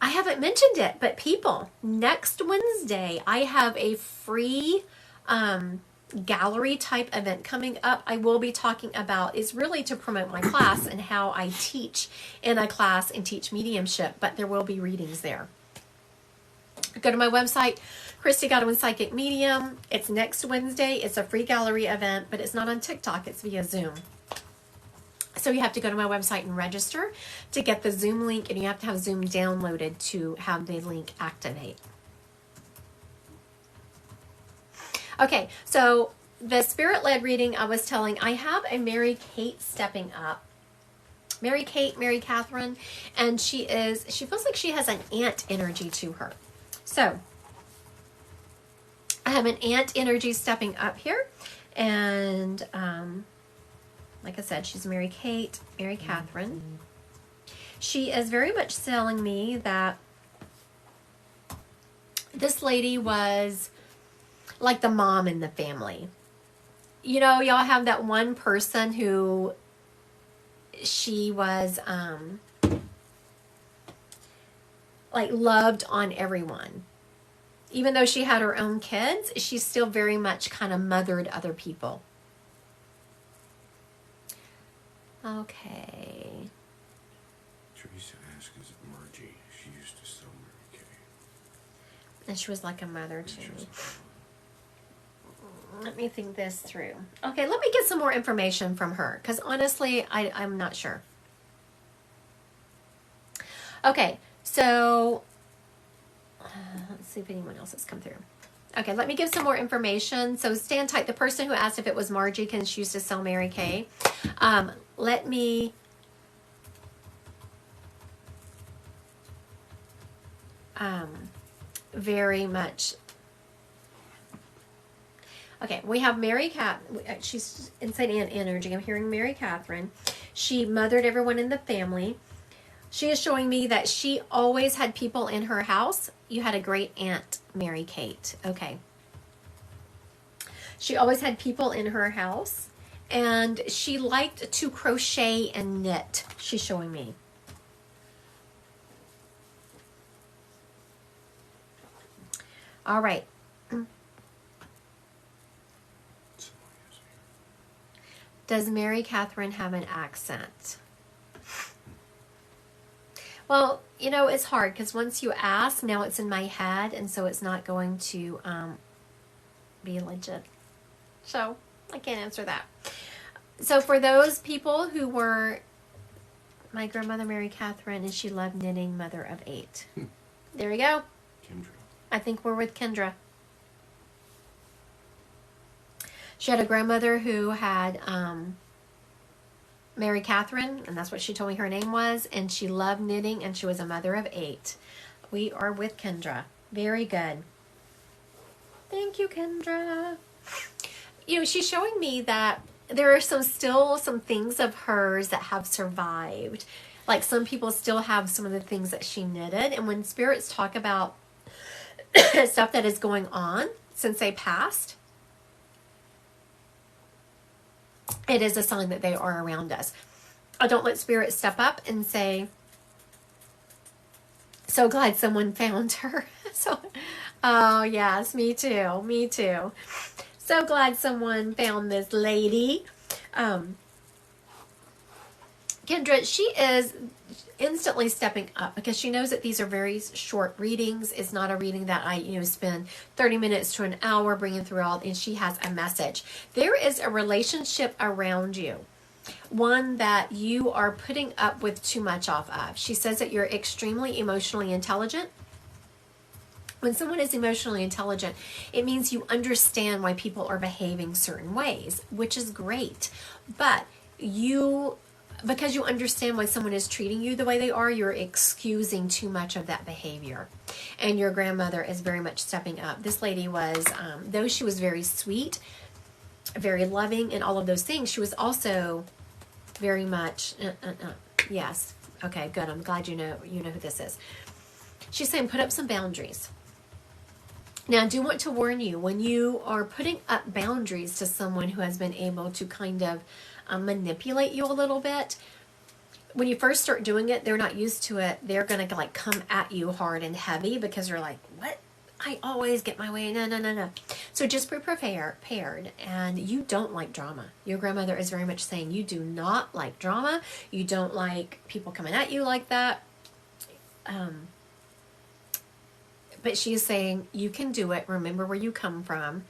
S1: I haven't mentioned it, but people, next Wednesday, I have a free gallery type event coming up. I will be talking about, is really to promote my class and how I teach in a class and teach mediumship, but there will be readings there. Go to my website, Christy Godwin Psychic Medium. It's next Wednesday. It's a free gallery event, but it's not on TikTok. It's via Zoom. So you have to go to my website and register to get the Zoom link, and you have to have Zoom downloaded to have the link activate. Okay, so the spirit-led reading I was telling, I have a Mary Kate stepping up. Mary Catherine, and she feels like she has an aunt energy to her. So I have an aunt energy stepping up here, and like I said, she's Mary Catherine. She is very much telling me that this lady was like the mom in the family. Y'all have that one person who she was like loved on everyone. Even though she had her own kids, she still very much kind of mothered other people. Okay.
S2: Teresa asked, is it Margie? She used to sell Mary Kay.
S1: And she was like a mother too. Let me think this through. Okay, let me get some more information from her, because honestly, I'm not sure. Okay, so let's see if anyone else has come through. Okay, let me give some more information. So stand tight. The person who asked if it was Margie, because she used to sell Mary Kay. Let me... very much... Okay, we have Mary she's inside Aunt energy. I'm hearing Mary Catherine. She mothered everyone in the family. She is showing me that she always had people in her house. You had a great aunt, Mary Kate. Okay. She always had people in her house, and she liked to crochet and knit. She's showing me. All right. Does Mary Catherine have an accent? Well, it's hard because once you ask, now it's in my head, and so it's not going to be legit. So I can't answer that. So for those people who were my grandmother, Mary Catherine, and she loved knitting, mother of 8. There you go.
S2: Kendra.
S1: I think we're with Kendra. She had a grandmother who had Mary Catherine, and that's what she told me her name was, and she loved knitting, and she was a mother of 8. We are with Kendra. Very good. Thank you, Kendra. She's showing me that there are still some things of hers that have survived. Like some people still have some of the things that she knitted. And when spirits talk about stuff that is going on since they passed, it is a sign that they are around us. I don't let spirit step up and say, so glad someone found her. So, oh yes, me too, me too. So glad someone found this lady. Kendra, she is instantly stepping up because she knows that these are very short readings. It's not a reading that I, spend 30 minutes to an hour bringing through all, and she has a message. There is a relationship around you, one that you are putting up with too much off of. She says that you're extremely emotionally intelligent. When someone is emotionally intelligent, it means you understand why people are behaving certain ways, which is great. But because you understand why someone is treating you the way they are, you're excusing too much of that behavior. And your grandmother is very much stepping up. This lady was, though she was very sweet, very loving, and all of those things, she was also very much, yes. Okay, good. I'm glad you know who this is. She's saying put up some boundaries. Now, I do want to warn you, when you are putting up boundaries to someone who has been able to kind of manipulate you a little bit, when you first start doing it, they're not used to it. They're going to come at you hard and heavy because you're like, what? I always get my way. No. So just be prepared. And you don't like drama. Your grandmother is very much saying you do not like drama. You don't like people coming at you like that. But she is saying you can do it. Remember where you come from.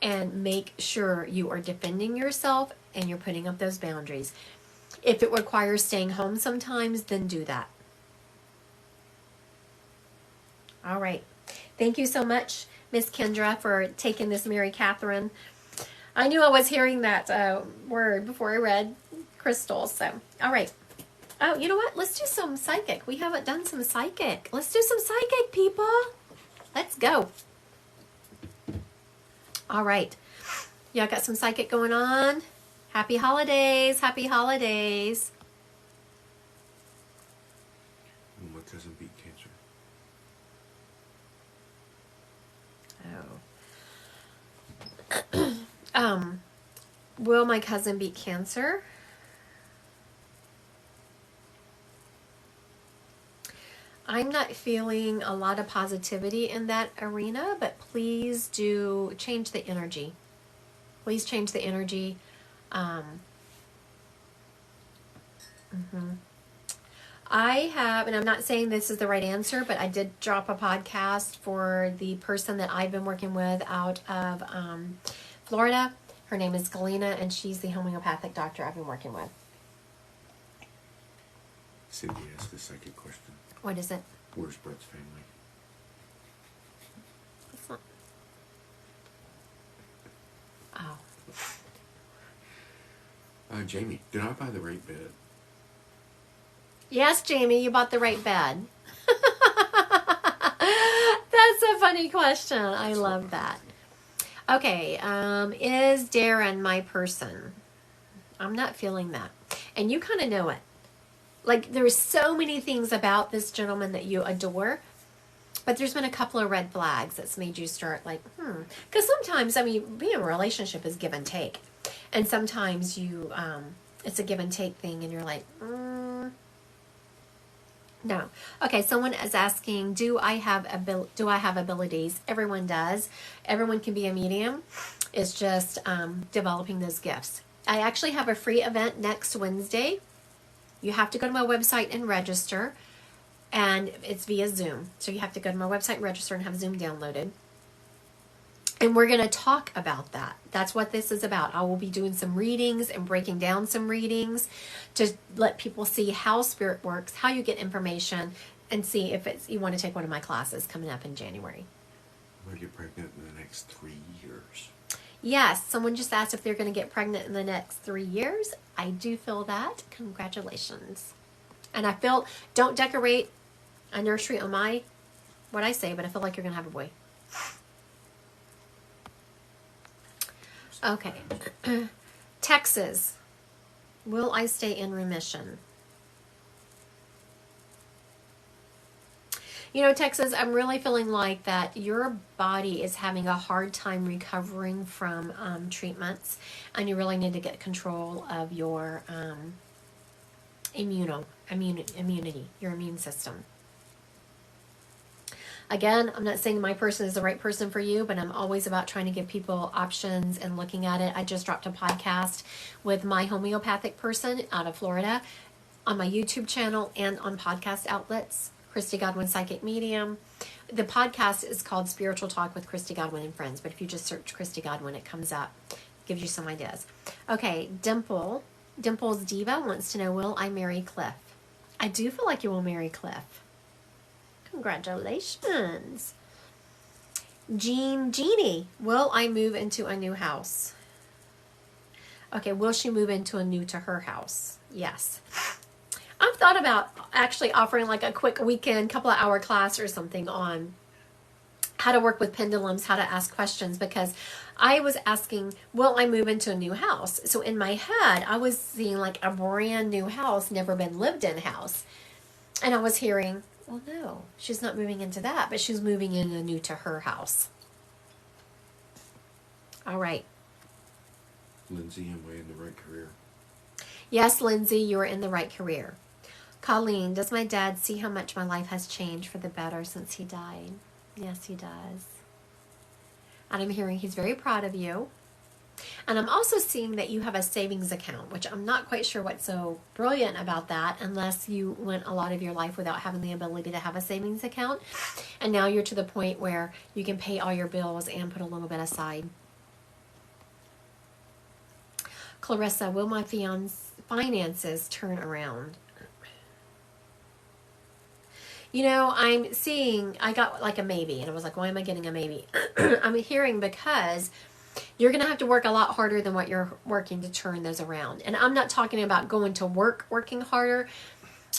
S1: And make sure you are defending yourself and you're putting up those boundaries. If it requires staying home sometimes, then do that. All right. Thank you so much, Miss Kendra, for taking this Mary Catherine. I knew I was hearing that word before I read crystals. So, all right. Oh, you know what? Let's do some psychic. We haven't done some psychic. Let's do some psychic, people. Let's go. All right. Y'all got some psychic going on? Happy holidays. Happy holidays.
S2: What doesn't beat cancer?
S1: Oh. Will my cousin beat cancer? I'm not feeling a lot of positivity in that arena, but please do change the energy. Please change the energy. I have, and I'm not saying this is the right answer, but I did drop a podcast for the person that I've been working with out of Florida. Her name is Galena, and she's the homeopathic doctor I've been working with.
S2: Cindy asked a psychic question.
S1: What is it?
S2: Where's Brett's family?
S1: It's not. Oh.
S2: Jamie, did I buy the right bed?
S1: Yes, Jamie, you bought the right bed. That's a funny question. I love that. Okay, is Darren my person? I'm not feeling that. And you kind of know it. Like, there's so many things about this gentleman that you adore, but there's been a couple of red flags that's made you start like, Because sometimes, being in a relationship is give and take. And sometimes you, it's a give and take thing, and you're like, no. Okay, someone is asking, do I have abilities? Everyone does. Everyone can be a medium. It's just developing those gifts. I actually have a free event next Wednesday. You have to go to my website and register, and it's via Zoom. So you have to go to my website and register and have Zoom downloaded. And we're going to talk about that. That's what this is about. I will be doing some readings and breaking down some readings to let people see how spirit works, how you get information, and see if you want to take one of my classes coming up in January.
S2: I'm going to get pregnant in the next 3 years.
S1: Yes, someone just asked if they're going to get pregnant in the next 3 years. I do feel that. Congratulations. And I feel, don't decorate a nursery on what I say, but I feel like you're going to have a boy. Okay. Texas. Will I stay in remission? You know, Texas, I'm really feeling like that your body is having a hard time recovering from treatments, and you really need to get control of your immunity, your immune system. Again, I'm not saying my person is the right person for you, but I'm always about trying to give people options and looking at it. I just dropped a podcast with my homeopathic person out of Florida on my YouTube channel and on podcast outlets, Christy Godwin Psychic Medium. The podcast is called Spiritual Talk with Christy Godwin and Friends, but if you just search Christy Godwin, it comes up, gives you some ideas. Okay, Dimple's Diva wants to know, will I marry Cliff? I do feel like you will marry Cliff. Congratulations. Jeannie, will I move into a new house? Okay, will she move into a new to her house? Yes. I've thought about actually offering like a quick weekend, couple of hour class or something on how to work with pendulums, how to ask questions, because I was asking, will I move into a new house? So in my head, I was seeing like a brand new house, never been lived in house. And I was hearing, well, no, she's not moving into that, but she's moving in a new to her house. All right.
S2: Lindsay, am I in the right career?
S1: Yes, Lindsay, you're in the right career. Colleen, does my dad see how much my life has changed for the better since he died? Yes, he does. And I'm hearing he's very proud of you. And I'm also seeing that you have a savings account, which I'm not quite sure what's so brilliant about that, unless you went a lot of your life without having the ability to have a savings account. And now you're to the point where you can pay all your bills and put a little bit aside. Clarissa, will my finances turn around? You know, I'm seeing, I got like a maybe, and I was like, why am I getting a maybe? I'm hearing because you're going to have to work a lot harder than what you're working to turn those around. And I'm not talking about going to work, working harder.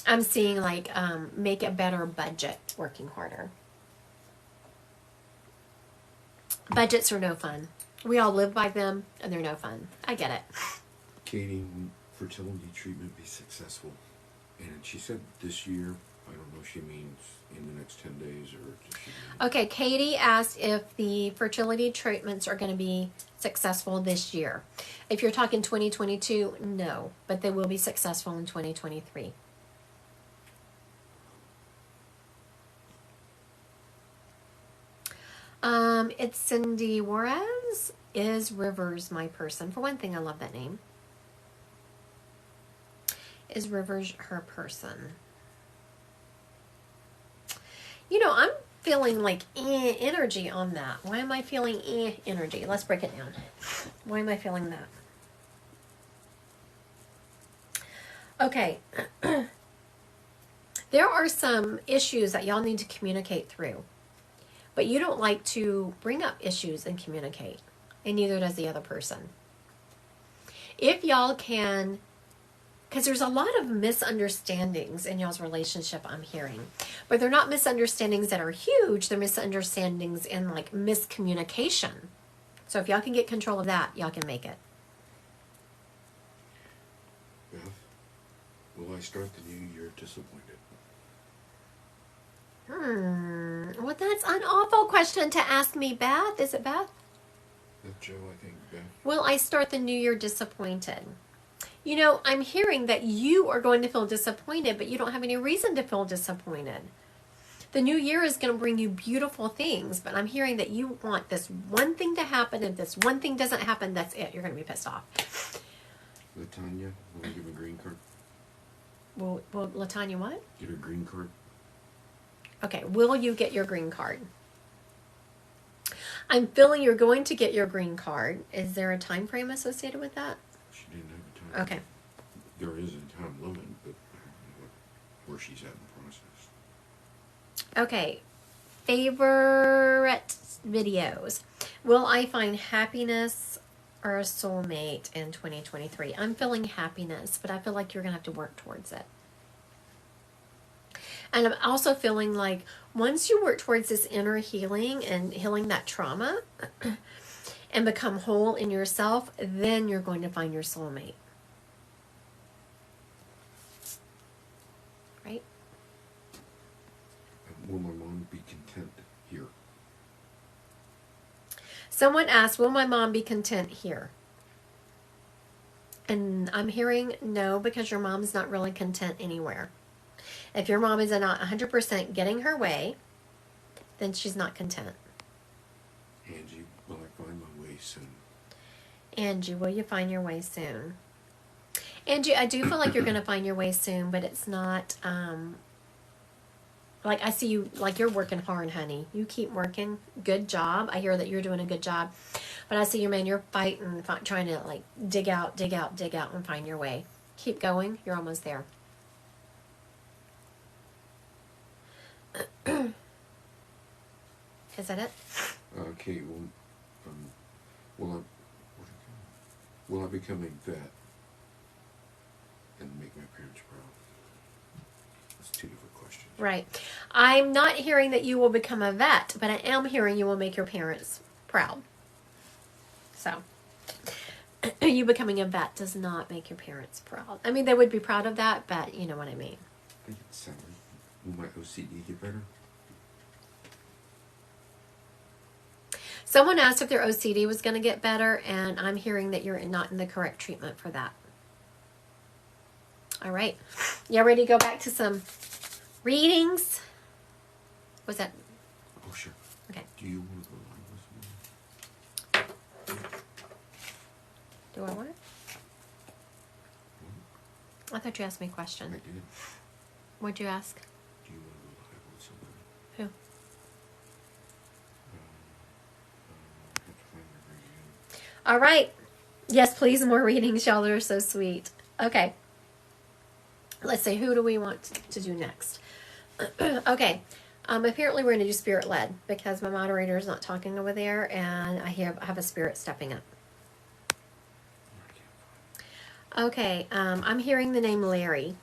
S1: I'm seeing like make a better budget working harder. Budgets are no fun. We all live by them, and they're no fun. I get it.
S2: Katie, fertility treatment be successful? And she said this year. I don't know if she means in the next 10 days or does she mean...
S1: Okay, Katie asked if the fertility treatments are going to be successful this year. If you're talking 2022, no, but they will be successful in 2023. It's Cindy Juarez. Is Rivers my person? For one thing, I love that name. Is Rivers her person? You know, I'm feeling like energy on that. Why am I feeling energy? Let's break it down. Why am I feeling that? Okay. There are some issues that y'all need to communicate through. But you don't like to bring up issues and communicate. And neither does the other person. If y'all can... Because there's a lot of misunderstandings in y'all's relationship, I'm hearing. But they're not misunderstandings that are huge. They're misunderstandings in like miscommunication. So if y'all can get control of that, y'all can make it.
S2: Beth, will I start the new year disappointed?
S1: Well, that's an awful question to ask me, Beth. Is it Beth?
S2: That's Joe, I think, Beth.
S1: Will I start the new year disappointed? You know, I'm hearing that you are going to feel disappointed, but you don't have any reason to feel disappointed. The new year is going to bring you beautiful things, but I'm hearing that you want this one thing to happen, and if this one thing doesn't happen, that's it. You're going to be pissed off.
S2: LaTanya, will I give a green card?
S1: Will LaTanya what?
S2: Get a green card?
S1: Okay, will you get your green card? I'm feeling you're going to get your green card. Is there a time frame associated with that?
S2: She didn't have a time.
S1: Okay.
S2: There is a time limit, but I don't know where she's at in the process.
S1: Okay. Favorite videos. Will I find happiness or a soulmate in 2023? I'm feeling happiness, but I feel like you're going to have to work towards it. And I'm also feeling like once you work towards this inner healing and healing that trauma and become whole in yourself, then you're going to find your soulmate.
S2: will my mom be content here?
S1: Someone asked, will my mom be content here? And I'm hearing no, because your mom's not really content anywhere. If your mom is not 100% getting her way, then she's not content.
S2: Angie, will I find my way soon?
S1: Angie, will you find your way soon? Angie, I do feel like you're going to find your way soon, but it's not, like I see you, like you're working hard, honey. You keep working. Good job. I hear that you're doing a good job. But I see you, man, you're fighting, trying to like dig out, and find your way. Keep going. You're almost there. Is that it?
S2: Okay, will I become a vet and make my parents proud? That's two different questions.
S1: Right. I'm not hearing that you will become a vet, but I am hearing you will make your parents proud. So, you becoming a vet does not make your parents proud. I mean, they would be proud of that, but you know what I mean.
S2: I think it's sad. Will my OCD get better?
S1: Someone asked if their OCD was going to get better, and I'm hearing that you're not in the correct treatment for that. All right. Y'all ready to go back to some readings? Was that?
S2: Oh, sure.
S1: Okay.
S2: Do you want to go live with me?
S1: Do I want it? I thought you asked me a question.
S2: I did.
S1: What'd you ask?
S2: Do you want to go live with somebody?
S1: Who?
S2: I have to find the reading.
S1: All right. Yes, please, more readings. Y'all are so sweet. Okay. Let's see. Who do we want to do next? Okay. Apparently, we're going to do spirit led because my moderator is not talking over there, and I have a spirit stepping up. Okay. I'm hearing the name Larry.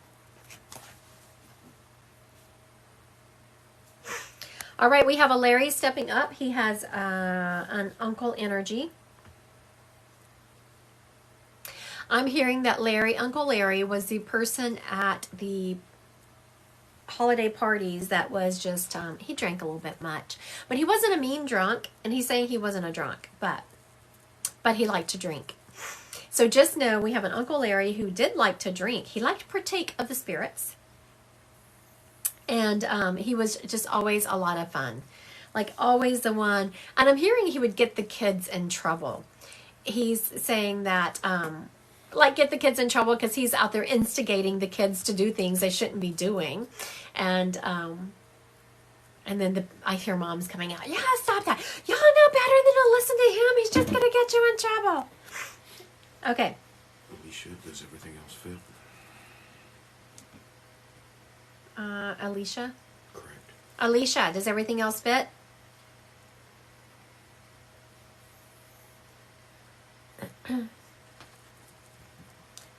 S1: All right, we have a Larry stepping up. He has an uncle energy. I'm hearing that Uncle Larry was the person at the holiday parties that was just, he drank a little bit much. But he wasn't a mean drunk, and he's saying he wasn't a drunk, but he liked to drink. So just know we have an Uncle Larry who did like to drink. He liked to partake of the spirits. And he was just always a lot of fun. Like always the one. And I'm hearing he would get the kids in trouble. He's saying that, like get the kids in trouble because he's out there instigating the kids to do things they shouldn't be doing. And then I hear moms coming out, yeah, stop that. Y'all know better than to listen to him. He's just going to get you in trouble. Okay.
S2: Alicia, does everything else fit?
S1: Alicia?
S2: Correct.
S1: Alicia, does everything else fit? I'm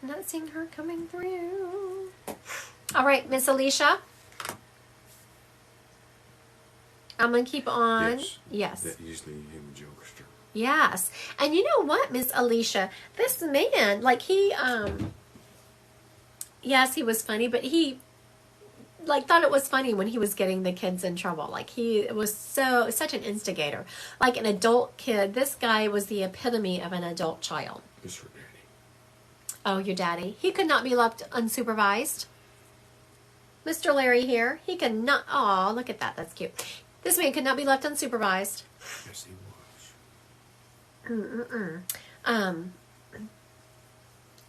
S1: not seeing her coming through. All right, Miss Alicia. I'm going to keep on. Yes.
S2: That usually him and jokester.
S1: Yes. And you know what, Miss Alicia? This man, like he, yes, he was funny, but he, like, thought it was funny when he was getting the kids in trouble. Like, he was such an instigator. Like an adult kid. This guy was the epitome of an adult child.
S2: It's her daddy.
S1: Oh, your daddy. He could not be left unsupervised. Mr. Larry here. He could not. Oh, look at that. That's cute. This man could not be left unsupervised.
S2: Yes, he was.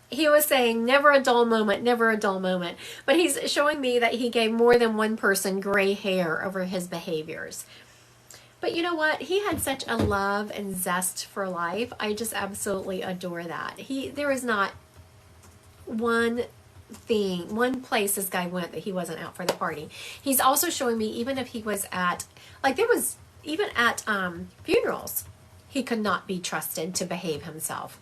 S1: He was saying never a dull moment, never a dull moment. But he's showing me that he gave more than one person gray hair over his behaviors. But you know what? He had such a love and zest for life. I just absolutely adore that. There is not one place this guy went that he wasn't out for the party. He's also showing me, even if he was at, like there was, even at funerals, he could not be trusted to behave himself.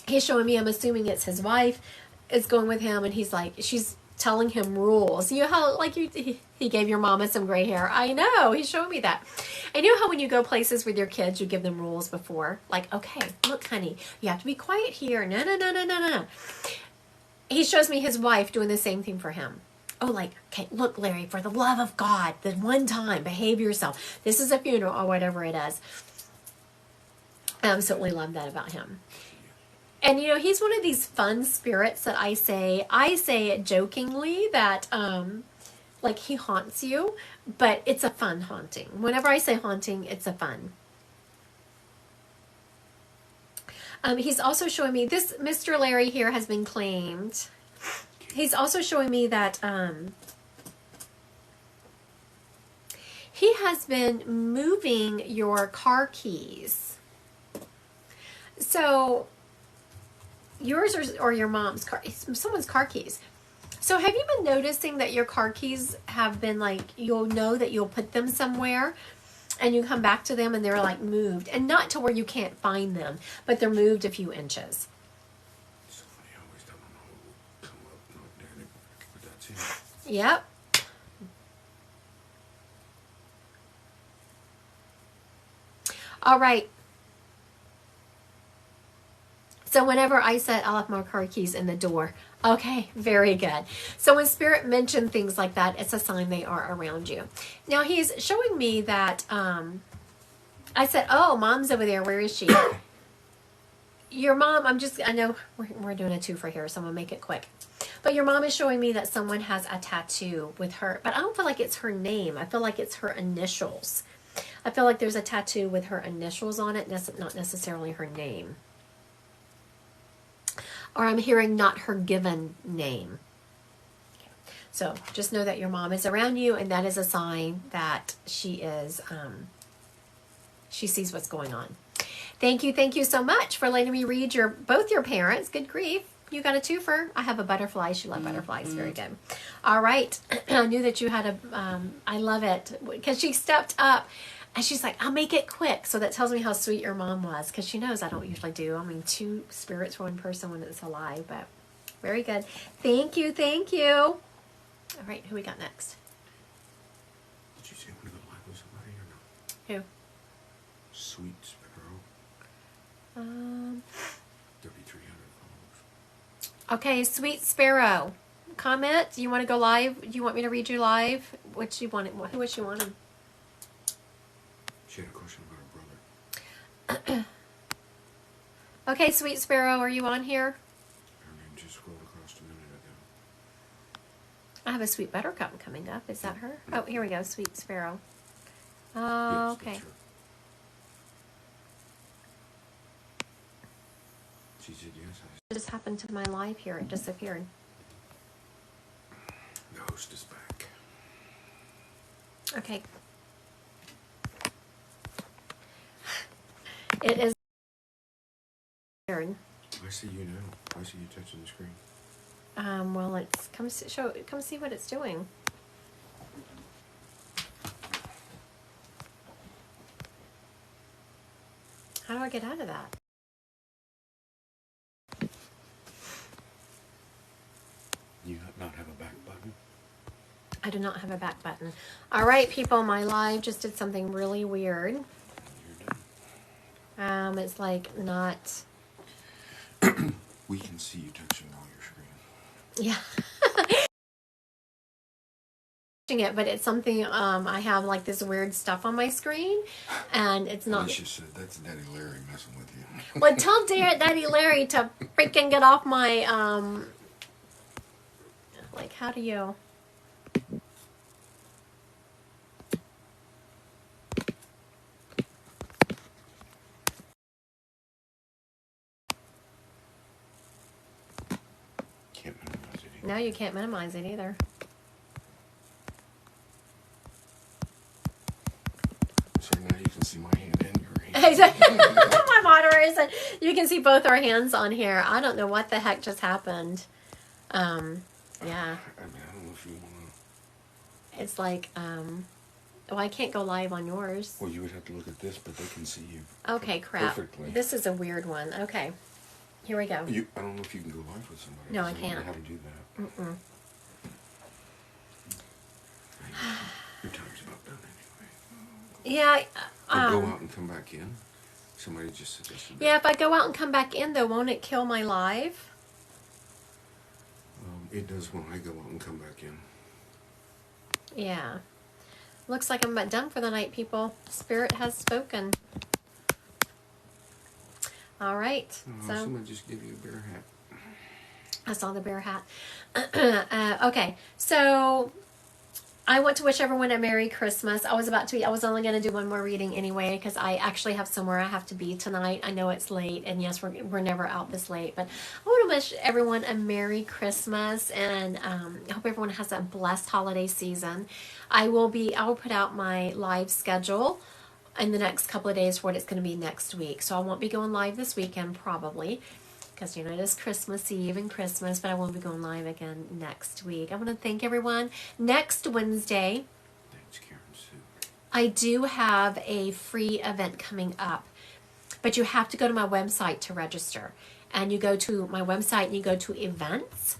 S1: He's showing me, I'm assuming it's his wife is going with him, and he's like, she's telling him rules. You know how, like, he gave your mama some gray hair. I know, he's showing me that. And you know how when you go places with your kids, you give them rules before? Like, okay, look, honey, you have to be quiet here. No. He shows me his wife doing the same thing for him. Oh, like, okay, look, Larry, for the love of God, the one time, behave yourself. This is a funeral or whatever it is. I absolutely love that about him. And he's one of these fun spirits that I say it jokingly that like he haunts you, but it's a fun haunting. Whenever I say haunting, it's a fun. He's also showing me this Mr. Larry here has been claimed. He's also showing me that he has been moving your car keys. So yours or your mom's car, someone's car keys. So have you been noticing that your car keys have been like, you'll know that you'll put them somewhere and you come back to them and they're like moved, and not to where you can't find them, but they're moved a few inches.
S2: So funny, I always don't know who come up, not there, but that's it.
S1: Yep. All right. So whenever I said I left my car keys in the door, okay, very good. So when Spirit mentioned things like that, it's a sign they are around you. Now he's showing me that, I said, oh, Mom's over there. Where is she? Your mom, I know we're doing a twofer here, so I'm going to make it quick. But your mom is showing me that someone has a tattoo with her, but I don't feel like it's her name. I feel like it's her initials. I feel like there's a tattoo with her initials on it, not necessarily her name. Or I'm hearing not her given name. Okay. So just know that your mom is around you, and that is a sign that she is, she sees what's going on. Thank you so much for letting me read both your parents. Good grief. You got a twofer. I have a butterfly. She loves butterflies. Very good. All right. I knew that you had I love it. Because she stepped up and she's like, I'll make it quick. So that tells me how sweet your mom was. Because she knows I don't usually do. I mean, 2 spirits for 1 person when it's alive. But very good. Thank you. All right. Who we got next?
S2: Did you say you want to go live with somebody or no?
S1: Who?
S2: Sweet Sparrow. 3,300 followers.
S1: Okay, Sweet Sparrow. Comment. Do you want to go live? Do you want me to read you live? What she wanted? Who was she wanting?
S2: She had a question about her brother.
S1: Okay, Sweet Sparrow, are you on here?
S2: Her name just scrolled across a minute ago.
S1: I have a Sweet Buttercup coming up. Is that her? Oh, here we go. Sweet Sparrow.
S2: Yes,
S1: Okay.
S2: that's her. She said yes.
S1: What just happened to my live here? It disappeared.
S2: The host is back.
S1: Okay. It is weird.
S2: I see you now. I see you touching the screen.
S1: Well, let's come see what it's doing. How do I get out of that?
S2: You not have a back button?
S1: I do not have a back button. All right, people, my live just did something really weird.
S2: You're done.
S1: It's like not.
S2: We can see you touching all your screen.
S1: Yeah. It, but it's something I have like this weird stuff on my screen, and it's not.
S2: Alicia said that's Daddy Larry messing with you.
S1: Well, tell Daddy Larry to freaking get off my like, how do you?
S2: Can't minimize it either.
S1: No, you can't minimize it either.
S2: So now you can see my hand and your hand.
S1: My moderator said you can see both our hands on here. I don't know what the heck just happened. Yeah.
S2: I mean, I don't know if you want to.
S1: It's like, well, I can't go live on yours.
S2: Well, you would have to look at this, but they can see you.
S1: Okay, crap.
S2: Perfectly.
S1: This is a weird one. Okay. Here we go.
S2: I don't know if you can go live with somebody.
S1: No, I
S2: don't know
S1: can't.
S2: how to do that.
S1: Mm-mm.
S2: Your time's about done anyway.
S1: Yeah.
S2: Or go out and come back in. Somebody just suggested that.
S1: Yeah, if I go out and come back in, though, won't it kill my live?
S2: It does when I go out and come back in.
S1: Yeah. Looks like I'm about done for the night, people. Spirit has spoken. All right. So
S2: Someone just give you a bear hat.
S1: I saw the bear hat. Okay. So I want to wish everyone a Merry Christmas. I was only going to do one more reading anyway because I actually have somewhere I have to be tonight. I know it's late, and yes, we're never out this late, but I want to wish everyone a Merry Christmas, and I hope everyone has a blessed holiday season. I will put out my live schedule in the next couple of days for what it's going to be next week. So I won't be going live this weekend probably, because it is Christmas Eve and Christmas, but I won't be going live again next week. I want to thank everyone. Next Wednesday,
S2: Thanks, Karen Sue.
S1: I do have a free event coming up, but you have to go to my website to register. And you go to my website and you go to events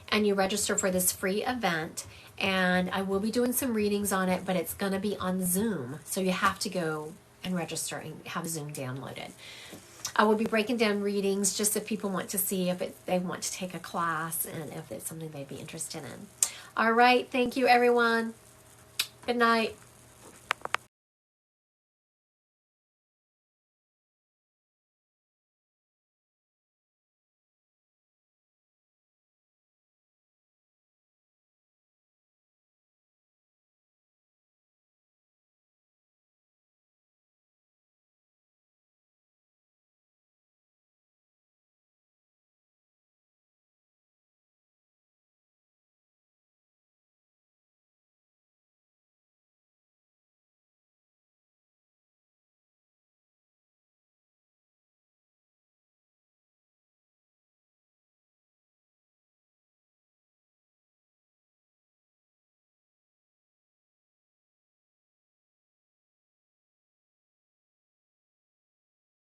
S1: and you register for this free event. And I will be doing some readings on it, but it's going to be on Zoom. So you have to go and register and have Zoom downloaded. I will be breaking down readings just if people want to see if they want to take a class and if it's something they'd be interested in. All right. Thank you, everyone. Good night.